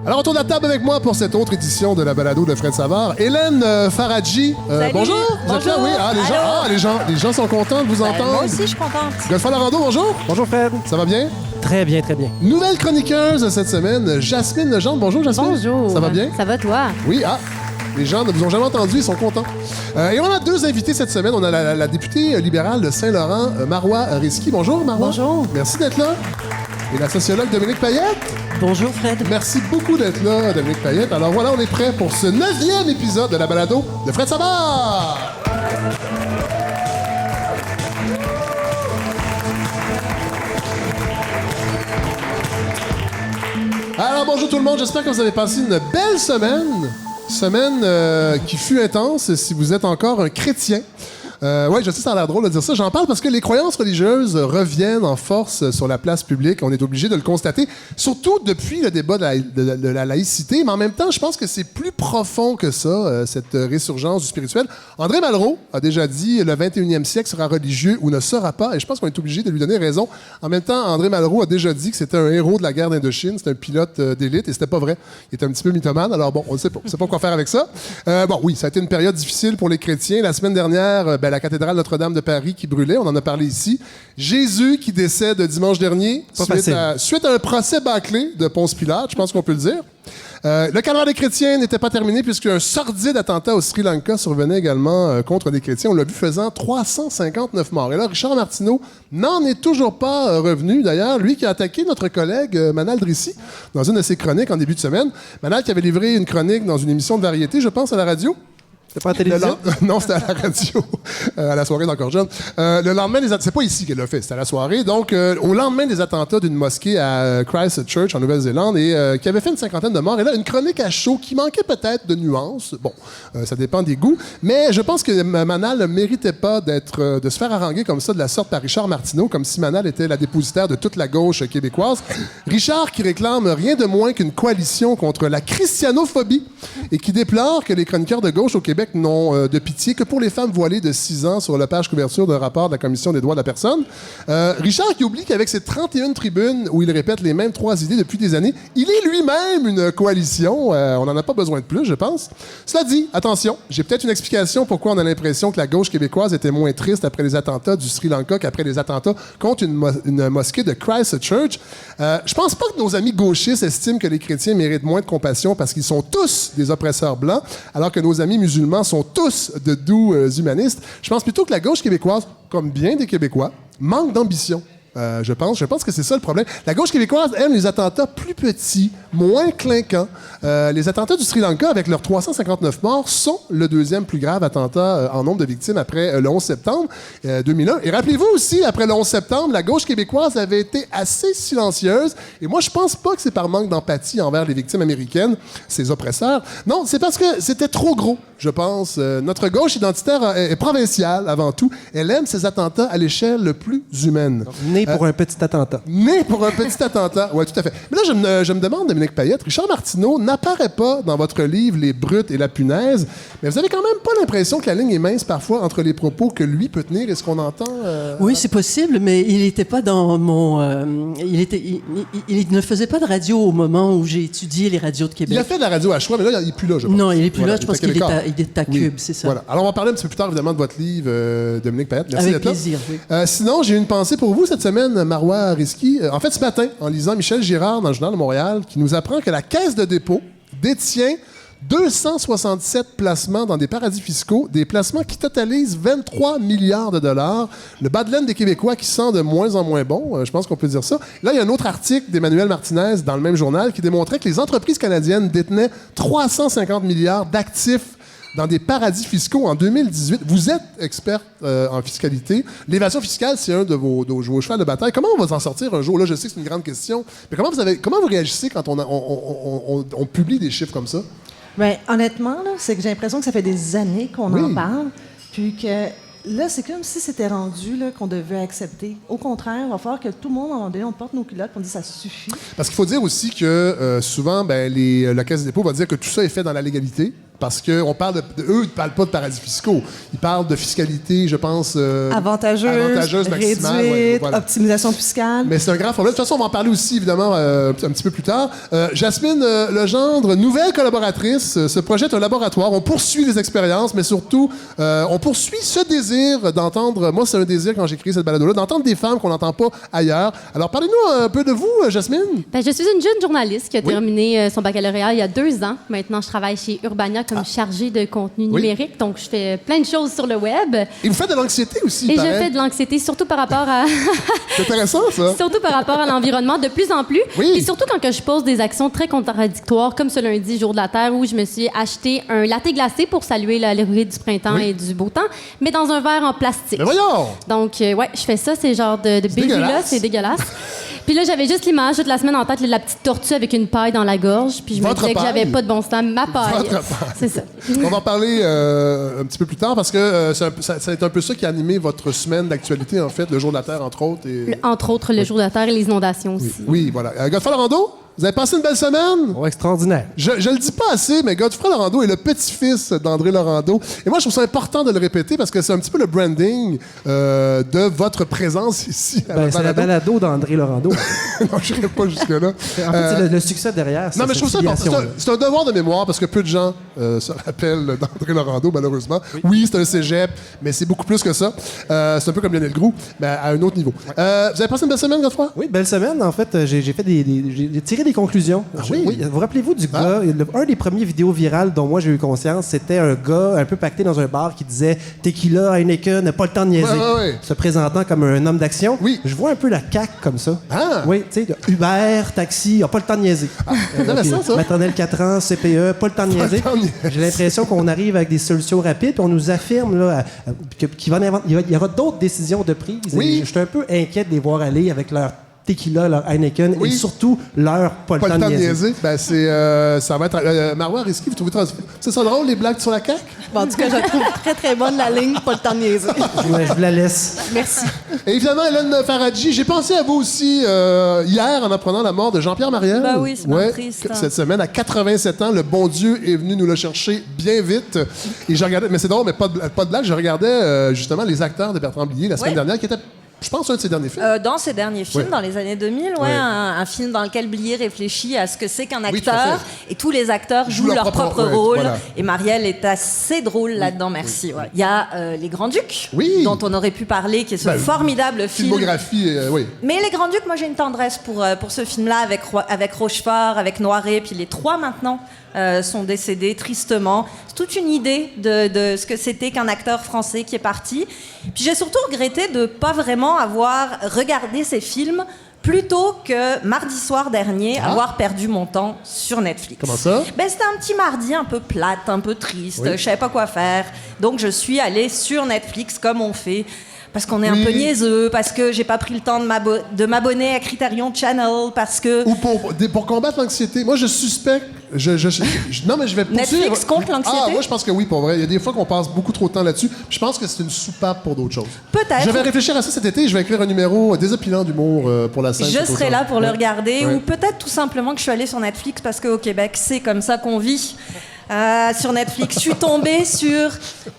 Alors, autour de la table avec moi pour cette autre édition de la balado de Fred Savard, Hélène Faradji. Bonjour. Vous êtes là? Oui. Les gens sont contents de vous entendre. Moi aussi, je suis contente. Godefroy Larando, bonjour. Bonjour Fred. Ça va bien? Très bien, très bien. Nouvelle chroniqueuse cette semaine, Jasmine Legendre. Bonjour, Jasmine. Bonjour. Ça va bien? Ça va, toi? Oui, les gens ne vous ont jamais entendu, ils sont contents. Et on a deux invités cette semaine. On a la députée libérale de Saint-Laurent, Marois Risky. Bonjour, Marois. Bonjour. Merci d'être là. Et la sociologue Dominique Payette. Bonjour Fred. Merci beaucoup d'être là, Dominique Payette. Alors voilà, on est prêt pour ce 9e épisode de la balado de Fred Savard. Alors bonjour tout le monde, j'espère que vous avez passé une belle semaine. Semaine qui fut intense si vous êtes encore un chrétien. Oui, je sais, ça a l'air drôle de dire ça. J'en parle parce que les croyances religieuses reviennent en force sur la place publique. On est obligé de le constater, surtout depuis le débat de la laïcité. Mais en même temps, je pense que c'est plus profond que ça, cette résurgence du spirituel. André Malraux a déjà dit « Le 21e siècle sera religieux ou ne sera pas ». Et je pense qu'on est obligé de lui donner raison. En même temps, André Malraux a déjà dit que c'était un héros de la guerre d'Indochine. C'était un pilote d'élite et c'était pas vrai. Il était un petit peu mythomane. Alors bon, on ne sait pas. On sait pas quoi faire avec ça. Bon, oui, ça a été une période difficile pour les chrétiens. La semaine dernière, la cathédrale Notre-Dame de Paris qui brûlait, on en a parlé ici. Jésus qui décède dimanche dernier suite à un procès bâclé de Ponce Pilate, je pense qu'on peut le dire. Le calvaire des chrétiens n'était pas terminé puisqu'un sordide attentat au Sri Lanka survenait également contre des chrétiens. On l'a vu faisant 359 morts. Et là, Richard Martineau n'en est toujours pas revenu. D'ailleurs, lui qui a attaqué notre collègue Manal Drissi dans une de ses chroniques en début de semaine. Manal qui avait livré une chronique dans une émission de variété, je pense, à la radio. C'était pas à la télévision? Non, c'était à la radio, à la soirée d'Encore Jeune. Le lendemain c'est pas ici qu'elle l'a fait, c'était à la soirée. Donc, au lendemain des attentats d'une mosquée à Christchurch, en Nouvelle-Zélande, et qui avait fait une 50aine de morts. Et là, une chronique à chaud qui manquait peut-être de nuances. Bon, ça dépend des goûts. Mais je pense que Manal ne méritait pas de se faire haranguer comme ça de la sorte par Richard Martineau, comme si Manal était la dépositaire de toute la gauche québécoise. Richard qui réclame rien de moins qu'une coalition contre la christianophobie et qui déplore que les chroniqueurs de gauche au Québec n'ont de pitié que pour les femmes voilées de 6 ans sur la page couverture d'un rapport de la Commission des droits de la personne. Richard qui oublie qu'avec ses 31 tribunes où il répète les mêmes 3 idées depuis des années, il est lui-même une coalition. On n'en a pas besoin de plus, je pense. Cela dit, attention, j'ai peut-être une explication pourquoi on a l'impression que la gauche québécoise était moins triste après les attentats du Sri Lanka qu'après les attentats contre une mosquée de Christchurch. Je pense pas que nos amis gauchistes estiment que les chrétiens méritent moins de compassion parce qu'ils sont tous des oppresseurs blancs, alors que nos amis musulmans sont tous de doux humanistes. Je pense plutôt que la gauche québécoise, comme bien des Québécois, manque d'ambition. Je pense que c'est ça le problème. La gauche québécoise aime les attentats plus petits, moins clinquants. Les attentats du Sri Lanka, avec leurs 359 morts, sont le deuxième plus grave attentat en nombre de victimes après le 11 septembre 2001. Et rappelez-vous aussi, après le 11 septembre, la gauche québécoise avait été assez silencieuse. Et moi, je pense pas que c'est par manque d'empathie envers les victimes américaines, ces oppresseurs. Non, c'est parce que c'était trop gros, je pense. Notre gauche identitaire est provinciale, avant tout. Elle aime ces attentats à l'échelle le plus humaine. Né pour un petit attentat. Né pour un petit attentat, oui, tout à fait. Mais là, je me demande, Dominique Payette, Richard Martineau n'apparaît pas dans votre livre Les brutes et la punaise, mais vous avez quand même pas l'impression que la ligne est mince parfois entre les propos que lui peut tenir et ce qu'on entend? Oui, c'est possible, mais il n'était pas dans mon... il ne faisait pas de radio au moment où j'ai étudié les radios de Québec. Il a fait de la radio à choix, mais là, il n'est plus là, je pense. Non, il n'est plus voilà, là, je pense qu'il est à Cube, c'est ça. Voilà. Alors, on va parler un petit peu plus tard, évidemment, de votre livre, Dominique Payette. Merci avec d'être plaisir, là. oui. Sinon, j'ai une pensée pour vous cette semaine, Marois Risky. En fait, ce matin, en lisant Michel Girard dans le Journal de Montréal, qui nous apprend que la Caisse de dépôt détient 267 placements dans des paradis fiscaux, des placements qui totalisent 23 milliards de dollars. Le bas de laine des Québécois qui sent de moins en moins bon, je pense qu'on peut dire ça. Là, il y a un autre article d'Emmanuel Martinez dans le même journal qui démontrait que les entreprises canadiennes détenaient 350 milliards d'actifs dans des paradis fiscaux en 2018. Vous êtes experte en fiscalité. L'évasion fiscale, c'est un de vos chevals de bataille. Comment on va s'en sortir un jour? Là, je sais que c'est une grande question. Mais comment vous réagissez quand on publie des chiffres comme ça? Bien, honnêtement, là, c'est que j'ai l'impression que ça fait des années qu'on en parle. Puis que là, c'est comme si c'était rendu là, qu'on devait accepter. Au contraire, il va falloir que tout le monde, à un moment donné, on porte nos culottes et on dit ça suffit. Parce qu'il faut dire aussi que souvent, la Caisse des dépôts va dire que tout ça est fait dans la légalité. Parce qu'on parle eux, ils ne parlent pas de paradis fiscaux. Ils parlent de fiscalité, je pense. Avantageuse, maximale. réduite, ouais, voilà. optimisation fiscale. Mais c'est un grand problème. De toute façon, on va en parler aussi, évidemment, un petit peu plus tard. Jasmine Legendre, nouvelle collaboratrice, se projette un laboratoire. On poursuit les expériences, mais surtout, on poursuit ce désir d'entendre, moi, c'est un désir quand j'ai créé cette balado-là, d'entendre des femmes qu'on n'entend pas ailleurs. Alors, parlez-nous un peu de vous, Jasmine. Ben, je suis une jeune journaliste qui a terminé son baccalauréat il y a 2 ans. Maintenant, je travaille chez Urbania comme chargée de contenu numérique. Donc, je fais plein de choses sur le web. Et vous faites de l'anxiété aussi, Et je paraît. fais de l'anxiété, surtout par rapport à... C'est intéressant, ça. Surtout par rapport à l'environnement, de plus en plus. Oui. Et surtout quand que je pose des actions très contradictoires, comme ce lundi, jour de la Terre, où je me suis acheté un latte glacé pour saluer l'arrivée du printemps et du beau temps, mais dans un verre en plastique. Mais voyons! Donc, ouais, je fais ça, c'est genre de bévue-là, dégueulasse. c'est dégueulasse. Puis là, j'avais juste l'image toute la semaine en tête, la petite tortue avec une paille dans la gorge. Puis je me Votre disais que paille? j'avais pas de bon sens. Ma paille. Votre paille. C'est ça. On va en parler un petit peu plus tard parce que c'est un peu ça qui a animé votre semaine d'actualité, en fait, le jour de la Terre, entre autres. Et... Entre autres, le jour de la Terre et les inondations aussi. Oui, voilà. Godefroy Lorando, vous avez passé une belle semaine? Oh, extraordinaire. Je le dis pas assez, mais Godefroy Lorando est le petit-fils d'André Lorando. Et moi, je trouve ça important de le répéter parce que c'est un petit peu le branding de votre présence ici à Ben, c'est la balado d'André Lorando. Non, je n'irai pas jusque-là. En fait, c'est le succès derrière. Non, mais je trouve ça important. filiation-là. C'est un devoir de mémoire parce que peu de gens se rappellent d'André Lorando, malheureusement. Oui, c'est un cégep, mais c'est beaucoup plus que ça. C'est un peu comme Lionel Groux, mais à un autre niveau. Vous avez passé une belle semaine, Godefroy? Oui, belle semaine. En fait, j'ai tiré des conclusions. oui? Vous rappelez-vous du gars, un des premiers vidéos virales dont moi j'ai eu conscience, c'était un gars un peu pacté dans un bar qui disait « Tequila, Heineken, pas le temps de niaiser Ouais. Se présentant comme un homme d'action. Oui. Je vois un peu la CAQ comme ça. Ah! Oui, tu sais, Uber, taxi, pas le temps de niaiser. intéressant, ça. Maternelle 4 ans, CPE, pas le temps de niaiser. le temps de niaiser. J'ai l'impression qu'on arrive avec des solutions rapides, puis on nous affirme là, qu'il va il y aura d'autres décisions de prise. Oui. Et je suis un peu inquiet de les voir aller avec leur tequila, leur Heineken Oui. et surtout leur pas le temps de niaiser. Ben, ça va être... Marois Risky, vous trouvez c'est ça drôle, les blagues sur la CAQ? Bon, en tout cas, je la trouve très, très bonne, la ligne. Pas le temps de niaiser. Je vous la laisse. Merci. Et évidemment, Hélène Faradji, j'ai pensé à vous aussi hier en apprenant la mort de Jean-Pierre Mariel. Ben oui, c'est bien triste, hein. Cette semaine, à 87 ans, le bon Dieu est venu nous le chercher bien vite. Et je regardais, mais c'est drôle, mais pas de blague, je regardais justement les acteurs de Bertrand Blier la semaine dernière, qui était, je pense, un de ses derniers films. Dans ses derniers films, Ouais. dans les années 2000, Ouais. un film dans lequel Blier réfléchit à ce que c'est qu'un Oui, tout à acteur, fait. et tous les acteurs jouent leur propre ouais, rôle. voilà. Et Marielle est assez drôle là-dedans, merci. Ouais. Il y a Les Grands-Ducs, Oui. dont on aurait pu parler, qui est ce Ben, formidable film. Filmographie, oui. Mais Les Grands-Ducs, moi j'ai une tendresse pour ce film-là, avec Rochefort, avec Noiret, puis les 3 maintenant sont décédés tristement. C'est toute une idée de ce que c'était qu'un acteur français qui est parti. Puis j'ai surtout regretté de ne pas vraiment avoir regardé ces films plutôt que mardi soir dernier, avoir perdu mon temps sur Netflix. Comment ça? Ben, c'était un petit mardi un peu plate, un peu triste, Oui. je savais pas quoi faire. Donc je suis allée sur Netflix comme on fait. Parce qu'on est un peu niaiseux, parce que j'ai pas pris le temps de m'abonner à Criterion Channel, parce que... Ou pour combattre l'anxiété. Moi, je suspecte... non, mais je vais poursuivre. Netflix contre l'anxiété? Ah, moi, je pense que oui, pour vrai. Il y a des fois qu'on passe beaucoup trop de temps là-dessus. Puis je pense que c'est une soupape pour d'autres choses. Peut-être. Je vais réfléchir à ça cet été. Je vais écrire un numéro désopilant d'humour pour la scène. Je serai là pour le Ouais. regarder, Ouais. ou peut-être tout simplement que je suis allée sur Netflix parce qu'au Québec, c'est comme ça qu'on vit. Sur Netflix, je suis tombée sur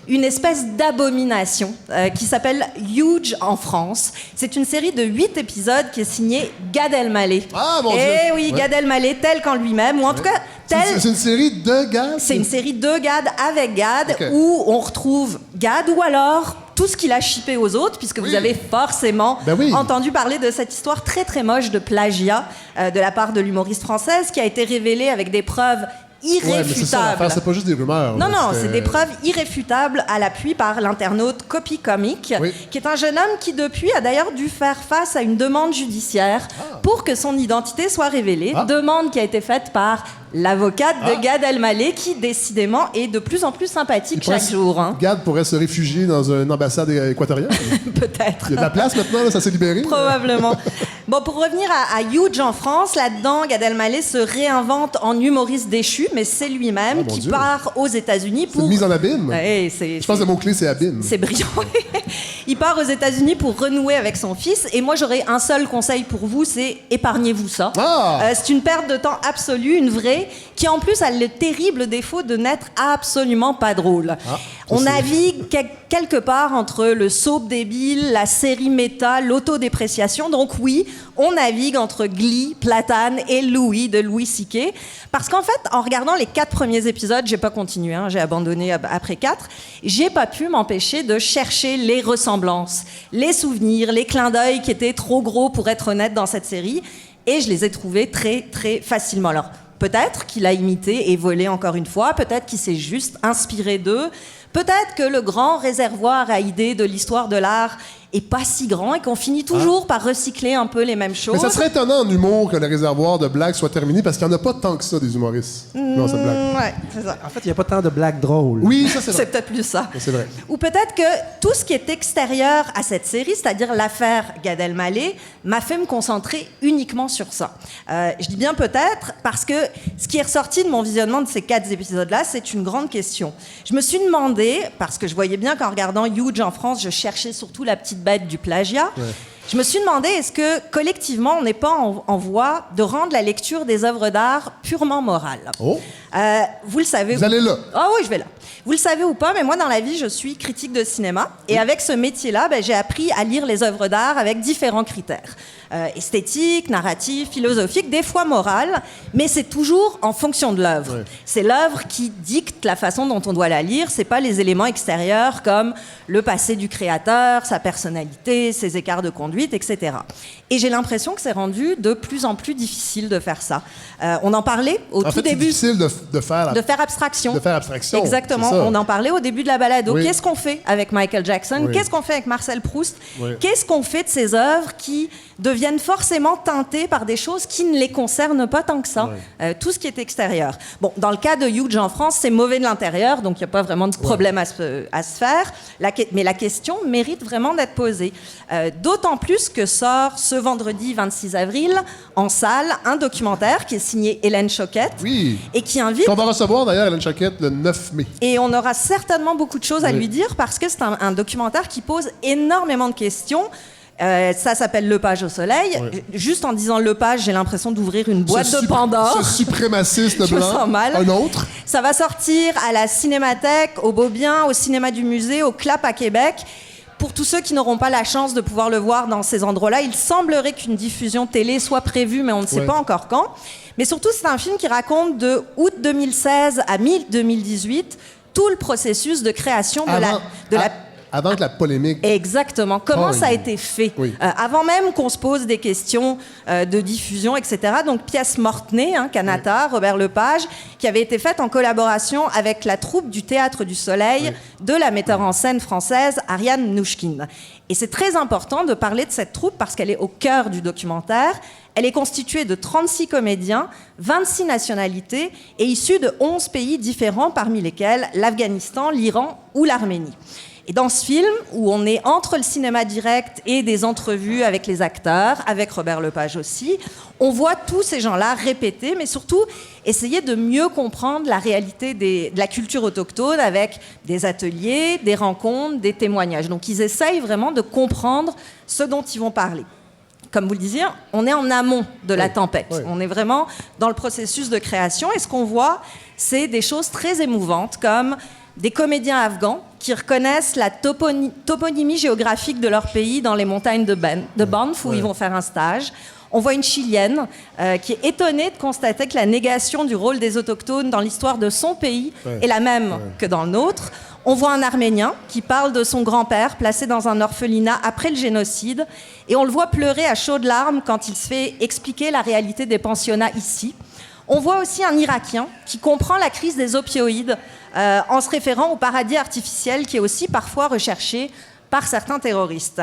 une espèce d'abomination qui s'appelle Huge en France. C'est une série de 8 épisodes qui est signée Gad Elmaleh. Ah, mon Dieu! Eh oui, Ouais. Gad Elmaleh tel qu'en lui-même, ou en tout cas tel... C'est une série de gars? C'est une série de Gad avec Gad Ok. où on retrouve Gad ou alors tout ce qu'il a chippé aux autres, puisque Oui. vous avez forcément Ben oui. entendu parler de cette histoire très très moche de plagiat de la part de l'humoriste française qui a été révélée avec des preuves Ouais, mais c'est ça l'affaire. irréfutables. C'est pas juste des rumeurs. Non, là. non, C'était- c'est des preuves irréfutables à l'appui par l'internaute Copy Comic, Oui. qui est un jeune homme qui, depuis, a d'ailleurs dû faire face à une demande judiciaire pour que son identité soit révélée. Ah. Demande qui a été faite par l'avocate de Gad Elmaleh, qui, décidément, est de plus en plus sympathique Il chaque pense- jour. Hein. Gad pourrait se réfugier dans une ambassade équatorienne. Peut-être. Il y a de la place maintenant, là, ça s'est libéré. Probablement. Bon, pour revenir à Huge en France, là-dedans, Gad Elmaleh se réinvente en humoriste déchu, mais c'est lui-même Ah, mon qui Dieu. part aux États-Unis C'est une pour... mise en abîme. Ouais, c'est- Je pense que le mot-clé, c'est abîme. C'est brillant. Il part aux États-Unis pour renouer avec son fils. Et moi, j'aurais un seul conseil pour vous, c'est épargnez-vous ça. Ah! C'est une perte de temps absolue, une vraie. série qui en plus a le terrible défaut de n'être absolument pas drôle. On navigue quelque part entre le soap débile, la série méta, l'autodépréciation. Donc oui, on navigue entre Glee, Platane et Louis de Louis C.K. Parce qu'en fait, en regardant les 4 premiers épisodes, j'ai pas continué, hein, j'ai abandonné après 4, j'ai pas pu m'empêcher de chercher les ressemblances, les souvenirs, les clins d'œil qui étaient trop gros pour être honnête dans cette série, et je les ai trouvés très, très facilement. Alors, peut-être qu'il a imité et volé encore une fois, peut-être qu'il s'est juste inspiré d'eux, peut-être que le grand réservoir à idées de l'histoire de l'art est pas si grand et qu'on finit toujours par recycler un peu les mêmes choses. Mais ça serait étonnant en humour que le réservoir de blagues soit terminé parce qu'il n'y en a pas tant que ça des humoristes dans cette blague. Ouais, c'est ça. En fait, il n'y a pas tant de blagues drôles. Oui, ça c'est vrai. C'est peut-être plus ça. C'est vrai. Ou peut-être que tout ce qui est extérieur à cette série, c'est-à-dire l'affaire Gad Elmaleh, m'a fait me concentrer uniquement sur ça. Je dis bien peut-être parce que ce qui est ressorti de mon visionnement de ces 4 épisodes-là, c'est une grande question. Je me suis demandé, parce que je voyais bien qu'en regardant Huge en France, je cherchais surtout la petite bête du plagiat. Ouais. Je me suis demandé, est-ce que collectivement, on n'est pas en voie de rendre la lecture des œuvres d'art purement morale? Oh. Vous le savez. Vous allez là. Ah oui, je vais là. Vous le savez ou pas, mais moi, dans la vie, je suis critique de cinéma. Et avec ce métier-là, j'ai appris à lire les œuvres d'art avec différents critères. Esthétique, narratif, philosophique, des fois morale, mais c'est toujours en fonction de l'œuvre. Ouais. C'est l'œuvre qui dicte la façon dont on doit la lire, c'est pas les éléments extérieurs comme le passé du créateur, sa personnalité, ses écarts de conduite, etc. Et j'ai l'impression que c'est rendu de plus en plus difficile de faire ça. On en parlait au tout début. C'est difficile de faire abstraction. De faire abstraction. Exactement. On en parlait au début de la balado. Oui. Qu'est-ce qu'on fait avec Michael Jackson? Oui. Qu'est-ce qu'on fait avec Marcel Proust? Oui. Qu'est-ce qu'on fait de ces œuvres qui deviennent forcément teintées par des choses qui ne les concernent pas tant que ça? Oui. Tout ce qui est extérieur. Bon, dans le cas de Huge en France, c'est mauvais de l'intérieur, donc il n'y a pas vraiment de problème à se faire. Mais la question mérite vraiment d'être posée. D'autant plus que sort ce vendredi 26 avril en salle un documentaire qui est signé Hélène Choquette. Oui. Et qui invite... On va recevoir d'ailleurs Hélène Choquette le 9 mai. Et on aura certainement beaucoup de choses à lui dire parce que c'est un documentaire qui pose énormément de questions. Ça s'appelle Lepage au soleil. Oui. Juste en disant Lepage, j'ai l'impression d'ouvrir une boîte de Pandore. Ce suprémaciste blanc. Je me sens mal. Un autre. Ça va sortir à la Cinémathèque, au Beaubien, au Cinéma du Musée, au Clap à Québec. Pour tous ceux qui n'auront pas la chance de pouvoir le voir dans ces endroits-là, il semblerait qu'une diffusion télé soit prévue, mais on ne sait pas encore quand. Mais surtout, c'est un film qui raconte de août 2016 à mi-2018 tout le processus de création avant que la polémique... Exactement. Comment ça a été fait? Oui. Avant même qu'on se pose des questions de diffusion, etc. Donc, pièce morte-née, Kanata, Robert Lepage, qui avait été faite en collaboration avec la troupe du Théâtre du Soleil de la metteur en scène française Ariane Mnouchkine. Et c'est très important de parler de cette troupe parce qu'elle est au cœur du documentaire. Elle est constituée de 36 comédiens, 26 nationalités et issus de 11 pays différents, parmi lesquels l'Afghanistan, l'Iran ou l'Arménie. Et dans ce film, où on est entre le cinéma direct et des entrevues avec les acteurs, avec Robert Lepage aussi, on voit tous ces gens-là répéter, mais surtout essayer de mieux comprendre la réalité de la culture autochtone avec des ateliers, des rencontres, des témoignages. Donc ils essayent vraiment de comprendre ce dont ils vont parler. Comme vous le disiez, on est en amont de la tempête. Oui. On est vraiment dans le processus de création. Et ce qu'on voit, c'est des choses très émouvantes, comme des comédiens afghans qui reconnaissent la toponymie géographique de leur pays dans les montagnes de Banff, où ils vont faire un stage. On voit une Chilienne qui est étonnée de constater que la négation du rôle des autochtones dans l'histoire de son pays est la même que dans le nôtre. On voit un Arménien qui parle de son grand-père placé dans un orphelinat après le génocide. Et on le voit pleurer à chaudes larmes quand il se fait expliquer la réalité des pensionnats ici. On voit aussi un Irakien qui comprend la crise des opioïdes en se référant au paradis artificiel qui est aussi parfois recherché par certains terroristes.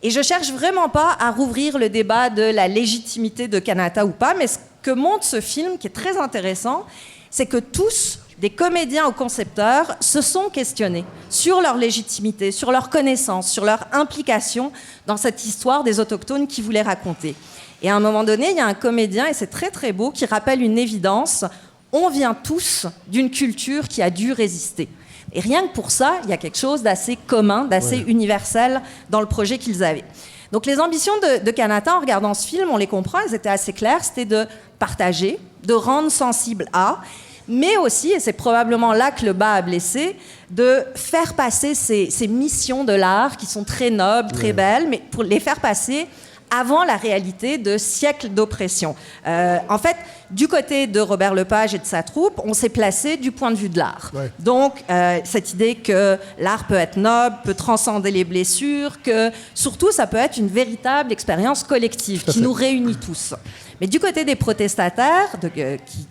Et je cherche vraiment pas à rouvrir le débat de la légitimité de Kanata ou pas, mais ce que montre ce film, qui est très intéressant, c'est que tous, des comédiens aux concepteurs, se sont questionnés sur leur légitimité, sur leur connaissance, sur leur implication dans cette histoire des autochtones qu'ils voulaient raconter. Et à un moment donné, il y a un comédien, et c'est très très beau, qui rappelle une évidence. On vient tous d'une culture qui a dû résister. Et rien que pour ça, il y a quelque chose d'assez commun, d'assez universel dans le projet qu'ils avaient. Donc les ambitions de Kanata, en regardant ce film, on les comprend, elles étaient assez claires. C'était de partager, de rendre sensible à, mais aussi, et c'est probablement là que le bas a blessé, de faire passer ces missions de l'art qui sont très nobles, très belles, mais pour les faire passer avant la réalité de siècles d'oppression. En fait, du côté de Robert Lepage et de sa troupe, on s'est placé du point de vue de l'art. Ouais. Donc, cette idée que l'art peut être noble, peut transcender les blessures, que surtout, ça peut être une véritable expérience collective qui nous réunit tous. Mais du côté des protestataires,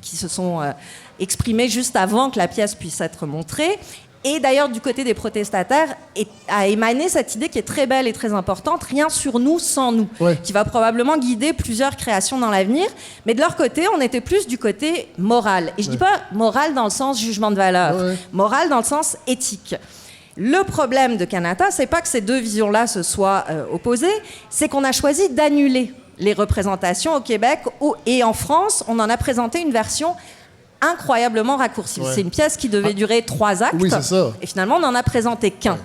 qui se sont exprimés juste avant que la pièce puisse être montrée, et d'ailleurs, du côté des protestataires, a émané cette idée qui est très belle et très importante, rien sur nous sans nous, qui va probablement guider plusieurs créations dans l'avenir. Mais de leur côté, on était plus du côté moral. Et je dis pas moral dans le sens jugement de valeur, moral dans le sens éthique. Le problème de Kanata, c'est pas que ces deux visions-là se soient opposées, c'est qu'on a choisi d'annuler les représentations au Québec et en France. On en a présenté une version incroyablement raccourci. C'est une pièce qui devait durer 3 actes. Oui, c'est ça. Et finalement, on n'en a présenté qu'un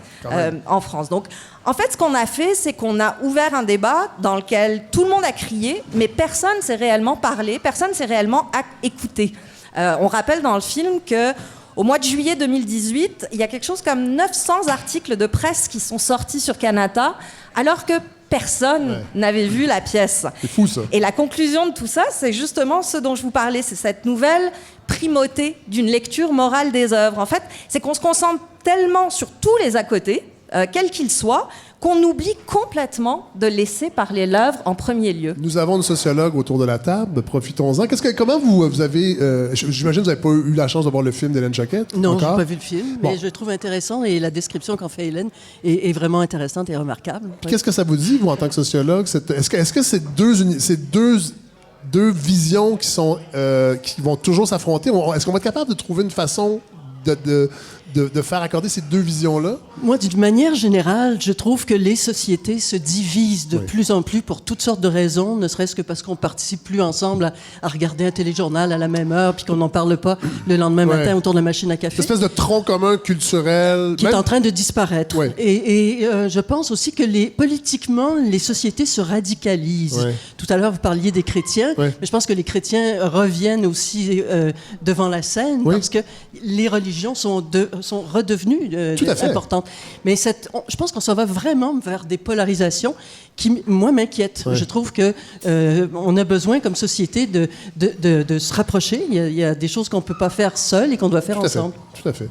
en France. Donc, en fait, ce qu'on a fait, c'est qu'on a ouvert un débat dans lequel tout le monde a crié, mais personne s'est réellement parlé, personne s'est réellement écouté. On rappelle dans le film que au mois de juillet 2018, il y a quelque chose comme 900 articles de presse qui sont sortis sur Kanata, alors que personne n'avait vu la pièce. C'est fou, ça. Et la conclusion de tout ça, c'est justement ce dont je vous parlais, c'est cette nouvelle primauté d'une lecture morale des œuvres. En fait, c'est qu'on se concentre tellement sur tous les à côté, quels qu'ils soient, qu'on oublie complètement de laisser parler l'œuvre en premier lieu. Nous avons une sociologue autour de la table, profitons-en. Comment vous avez... j'imagine que vous n'avez pas eu la chance de voir le film d'Hélène Choquette? Non, je n'ai pas vu le film, mais je le trouve intéressant et la description qu'en fait Hélène est vraiment intéressante et remarquable. Qu'est-ce que ça vous dit, vous, en tant que sociologue? Est-ce que ces deux visions qui vont toujours s'affronter, est-ce qu'on va être capable de trouver une façon de faire accorder ces deux visions-là? Moi, d'une manière générale, je trouve que les sociétés se divisent de plus en plus pour toutes sortes de raisons, ne serait-ce que parce qu'on participe plus ensemble à regarder un téléjournal à la même heure, puis qu'on n'en parle pas le lendemain matin autour de la machine à café. Cette espèce de tronc commun culturel... Qui est en train de disparaître. Et je pense aussi que politiquement, les sociétés se radicalisent. Tout à l'heure, vous parliez des chrétiens, mais je pense que les chrétiens reviennent aussi devant la scène, parce que les religions sont redevenues importantes. Mais je pense qu'on s'en va vraiment vers des polarisations qui, moi, m'inquiètent. Je trouve que on a besoin, comme société, de se rapprocher. Il y a des choses qu'on ne peut pas faire seul et qu'on doit faire ensemble. Tout à fait.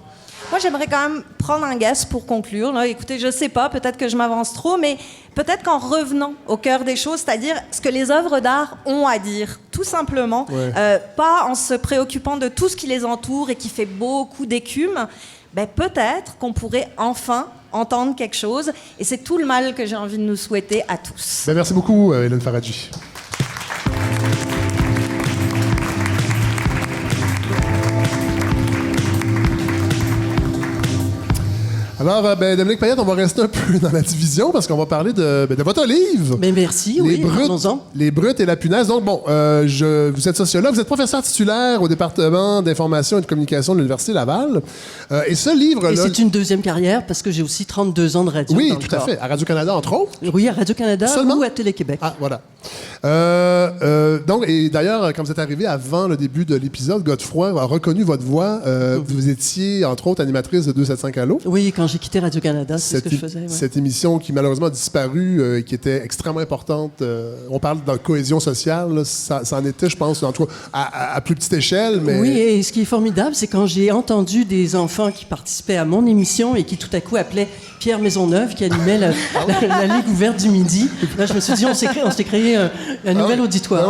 Moi, j'aimerais quand même prendre un guess pour conclure. Là, écoutez, je sais pas, peut-être que je m'avance trop, mais peut-être qu'en revenant au cœur des choses, c'est-à-dire ce que les œuvres d'art ont à dire, tout simplement, pas en se préoccupant de tout ce qui les entoure et qui fait beaucoup d'écume, peut-être qu'on pourrait enfin entendre quelque chose. Et c'est tout le mal que j'ai envie de nous souhaiter à tous. Merci beaucoup, Hélène Faradji. Alors, Dominique Payette, on va rester un peu dans la division parce qu'on va parler de votre livre. Mais merci, parlons-en. Les brutes et la punaise. Donc, bon, vous êtes sociologue, vous êtes professeur titulaire au département d'information et de communication de l'Université Laval. Et ce livre-là... Et c'est une deuxième carrière parce que j'ai aussi 32 ans de radio. Oui, tout à fait. À Radio-Canada, entre autres. Oui, à Radio-Canada ou à Télé-Québec. Ah, voilà. Donc, et d'ailleurs, quand vous êtes arrivé avant le début de l'épisode, Godefroy a reconnu votre voix. Vous étiez, entre autres, animatrice de 275 Allo. Oui, quand j'ai quitté Radio-Canada, c'est ce que je faisais. Ouais. Cette émission qui malheureusement a disparu, qui était extrêmement importante. On parle de cohésion sociale, là, ça en était, je pense, en tout cas, à plus petite échelle. Mais... Oui, et ce qui est formidable, c'est quand j'ai entendu des enfants qui participaient à mon émission et qui tout à coup appelaient Pierre Maisonneuve, qui animait la Ligue ouverte du midi. Là, je me suis dit, on s'est créé un nouvel auditoire.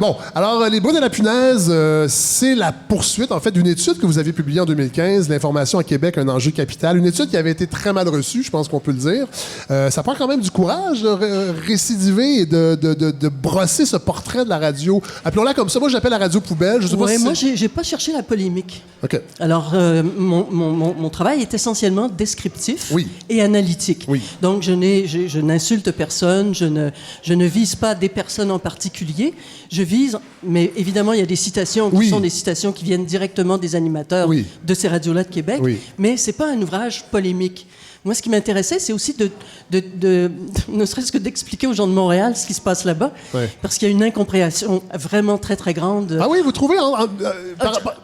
Bon, alors, Les brutes et la punaise, c'est la poursuite, en fait, d'une étude que vous avez publiée en 2015, L'information à Québec, un enjeu capital. Une étude qui avait été très mal reçue, je pense qu'on peut le dire. Ça prend quand même du courage de récidiver et de brosser ce portrait de la radio. Appelons-la comme ça. Moi, j'appelle la radio poubelle. Je sais pas si moi, j'ai pas cherché la polémique. OK. Alors, mon travail est essentiellement descriptif et analytique. Oui. Donc, je n'insulte personne, je ne vise pas des personnes en particulier. Je vise, mais évidemment, il y a des citations qui sont des citations qui viennent directement des animateurs de ces radios-là de Québec. Oui. Mais c'est pas un ouvrage polémique. Moi, ce qui m'intéressait, c'est aussi ne serait-ce que d'expliquer aux gens de Montréal ce qui se passe là-bas, parce qu'il y a une incompréhension vraiment très, très grande. Ah oui, vous trouvez,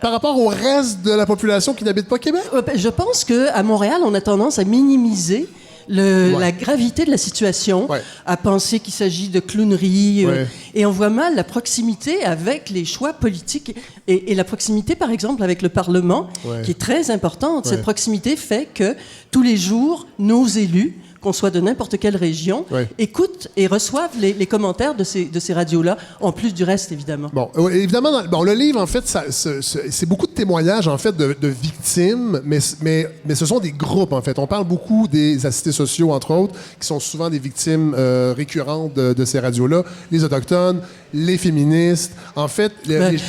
par rapport au reste de la population qui n'habite pas Québec? Je pense qu'à Montréal, on a tendance à minimiser la gravité de la situation, à penser qu'il s'agit de clownerie, et on voit mal la proximité avec les choix politiques et la proximité, par exemple, avec le Parlement, qui est très importante. Cette proximité fait que tous les jours, nos élus, qu'on soit de n'importe quelle région, écoutent et reçoivent les commentaires de ces radios-là, en plus du reste, évidemment. Bon, évidemment, le livre, en fait, c'est beaucoup de témoignages, en fait, de victimes, mais ce sont des groupes, en fait. On parle beaucoup des assistés sociaux, entre autres, qui sont souvent des victimes récurrentes de ces radios-là. Les Autochtones, les féministes, en fait...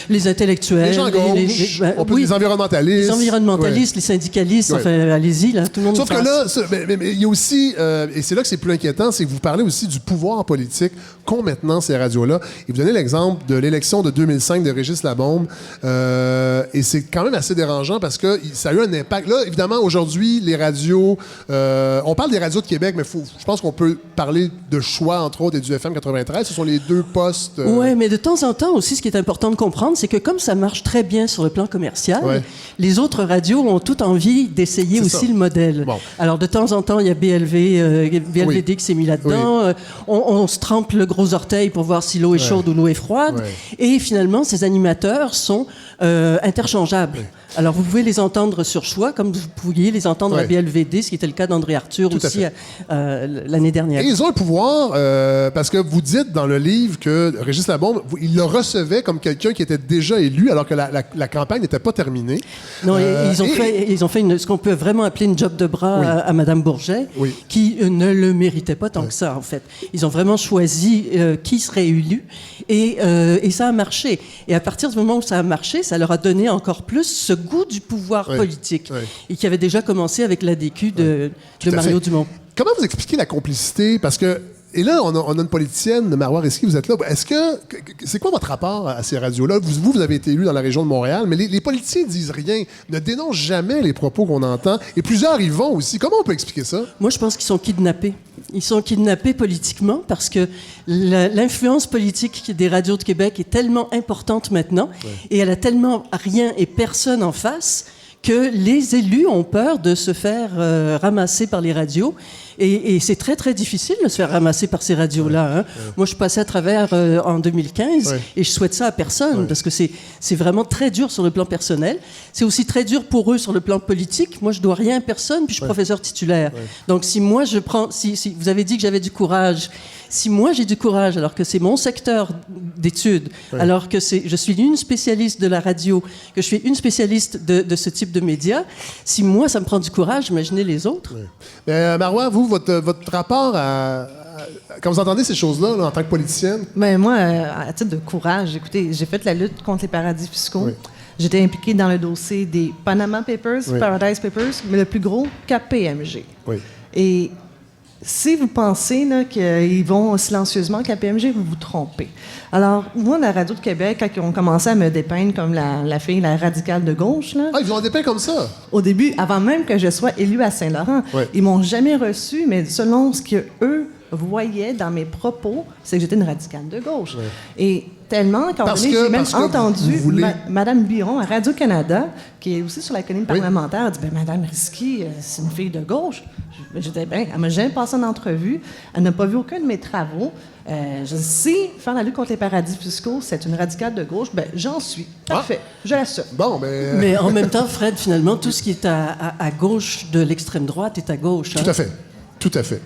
les intellectuels. Les gens à gauche, les environnementalistes. Les environnementalistes, les syndicalistes, enfin, allez-y, là, tout le monde... Sauf que là, il y a aussi... et c'est là que c'est plus inquiétant, c'est que vous parlez aussi du pouvoir politique qu'ont maintenant ces radios-là. Et vous donnez l'exemple de l'élection de 2005 de Régis Labombe. Et c'est quand même assez dérangeant parce que ça a eu un impact. Là, évidemment, aujourd'hui, les radios... on parle des radios de Québec, mais je pense qu'on peut parler de Choix, entre autres, et du FM 93. Ce sont les deux postes... Oui, mais de temps en temps aussi, ce qui est important de comprendre, c'est que comme ça marche très bien sur le plan commercial, les autres radios ont toute envie d'essayer aussi le modèle. Bon. Alors, de temps en temps, il y a BLVD qui s'est mis là-dedans. On se trempe le gros orteil pour voir si l'eau est chaude ou l'eau est froide. Et finalement, ces animateurs sont interchangeables. Alors, vous pouvez les entendre sur Choix, comme vous pouviez les entendre à BLVD, ce qui était le cas d'André Arthur aussi l'année dernière. Et ils ont le pouvoir, parce que vous dites dans le livre que Régis Labombe, il le recevait comme quelqu'un qui était déjà élu, alors que la campagne n'était pas terminée. Non, ils ont fait ce qu'on peut vraiment appeler une job de bras à Mme Bourget, qui ne le méritait pas tant que ça, en fait. Ils ont vraiment choisi qui serait élu, et ça a marché. Et à partir du moment où ça a marché, ça leur a donné encore plus ce goût du pouvoir politique, et qui avait déjà commencé avec l'ADQ de Mario Dumont. Comment vous expliquez la complicité? Parce que, et là, on a une politicienne, Marois Risky, vous êtes là. C'est quoi votre rapport à ces radios-là? Vous avez été élu dans la région de Montréal, mais les politiciens ne disent rien, ne dénoncent jamais les propos qu'on entend, et plusieurs y vont aussi. Comment on peut expliquer ça? Moi, je pense qu'ils sont kidnappés. Ils sont kidnappés politiquement parce que l'influence politique des radios de Québec est tellement importante maintenant, et elle a tellement rien et personne en face, que les élus ont peur de se faire ramasser par les radios. Et c'est très, très difficile de se faire ramasser par ces radios-là. Moi, je passais à travers en 2015 et je souhaite ça à personne parce que c'est vraiment très dur sur le plan personnel. C'est aussi très dur pour eux sur le plan politique. Moi, je dois rien à personne puis je suis professeur titulaire. Donc, si moi, si vous avez dit que j'avais du courage, si moi j'ai du courage, alors que c'est mon secteur d'études, alors que je suis une spécialiste de la radio, que je suis une spécialiste de ce type de médias, si moi ça me prend du courage, imaginez les autres. Mais Marois, vous, votre rapport quand vous entendez ces choses-là, là, en tant que politicienne? Ben moi, à titre de courage, écoutez, j'ai fait la lutte contre les paradis fiscaux. J'étais impliquée dans le dossier des Panama Papers, Paradise Papers, mais le plus gros, KPMG. Et si vous pensez qu'ils vont silencieusement KPMG, vous vous trompez. Alors, moi, la Radio de Québec, quand ils ont commencé à me dépeindre comme la fille, la radicale de gauche... Là, ils vous ont dépeint comme ça? Au début, avant même que je sois élue à Saint-Laurent, ils m'ont jamais reçu, mais selon ce qu'eux voyaient dans mes propos, c'est que j'étais une radicale de gauche. Et tellement qu'en donné, j'ai même entendu Mme Biron à Radio-Canada, qui est aussi sur la colline parlementaire, dit « Mme Risky, c'est une fille de gauche. » J'étais bien, elle m'a jamais passé en entrevue, elle n'a pas vu aucun de mes travaux. Je sais, faire la lutte contre les paradis fiscaux, c'est une radicale de gauche, j'en suis. Parfait, je l'assume. Bon, mais en même temps, Fred, finalement, tout ce qui est à gauche de l'extrême droite est à gauche. Tout à fait. Tout à fait.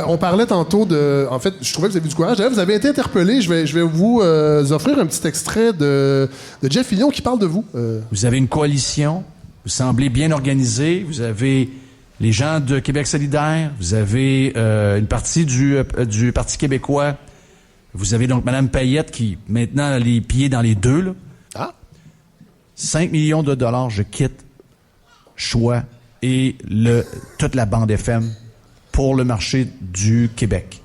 On parlait tantôt de... En fait, je trouvais que vous avez du courage. D'ailleurs, vous avez été interpellé. Je vais vous offrir un petit extrait de Jeff Fillion qui parle de vous. Vous avez une coalition. Vous semblez bien organisé. Vous avez les gens de Québec solidaire. Vous avez une partie du Parti québécois. Vous avez donc Mme Payette qui, maintenant, a les pieds dans les deux. Là. 5 millions de dollars, je quitte Choix et toute la bande FM pour le marché du Québec.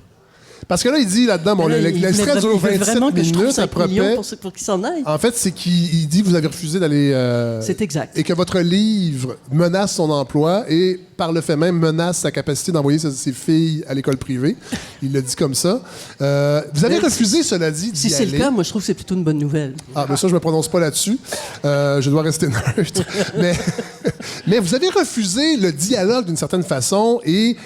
Parce que là, il dit là-dedans, bon, l'extrait dure 27 minutes à peu près. Pour qu'il s'en aille. En fait, c'est qu'il dit que vous avez refusé d'aller... c'est exact. Et que votre livre menace son emploi et, par le fait même, menace sa capacité d'envoyer ses filles à l'école privée. Il le dit comme ça. Vous avez refusé, cela dit, d'y aller. Si c'est le cas, moi, je trouve que c'est plutôt une bonne nouvelle. Ah, mais ça, je me prononce pas là-dessus. Je dois rester neutre. mais vous avez refusé le dialogue d'une certaine façon et...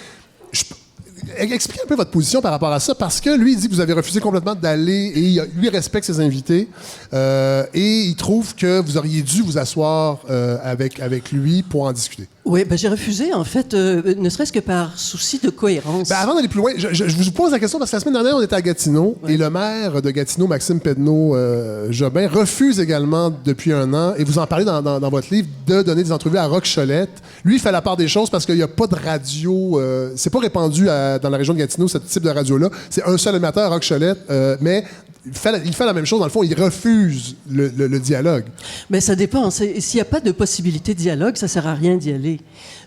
Expliquez un peu votre position par rapport à ça, parce que lui, il dit que vous avez refusé complètement d'aller, et lui respecte ses invités, et il trouve que vous auriez dû vous asseoir avec lui pour en discuter. Oui, j'ai refusé, en fait, ne serait-ce que par souci de cohérence. Avant d'aller plus loin, je vous pose la question, parce que la semaine dernière, on était à Gatineau, et le maire de Gatineau, Maxime Pedneau-Jobin, refuse également, depuis un an, et vous en parlez dans votre livre, de donner des entrevues à Roch Cholette. Lui, il fait la part des choses parce qu'il n'y a pas de radio, c'est pas répandu dans la région de Gatineau, ce type de radio-là. C'est un seul animateur, Roch Cholette, mais il fait la même chose. Dans le fond, il refuse le dialogue. Mais ça dépend. S'il n'y a pas de possibilité de dialogue, ça ne sert à rien d'y aller.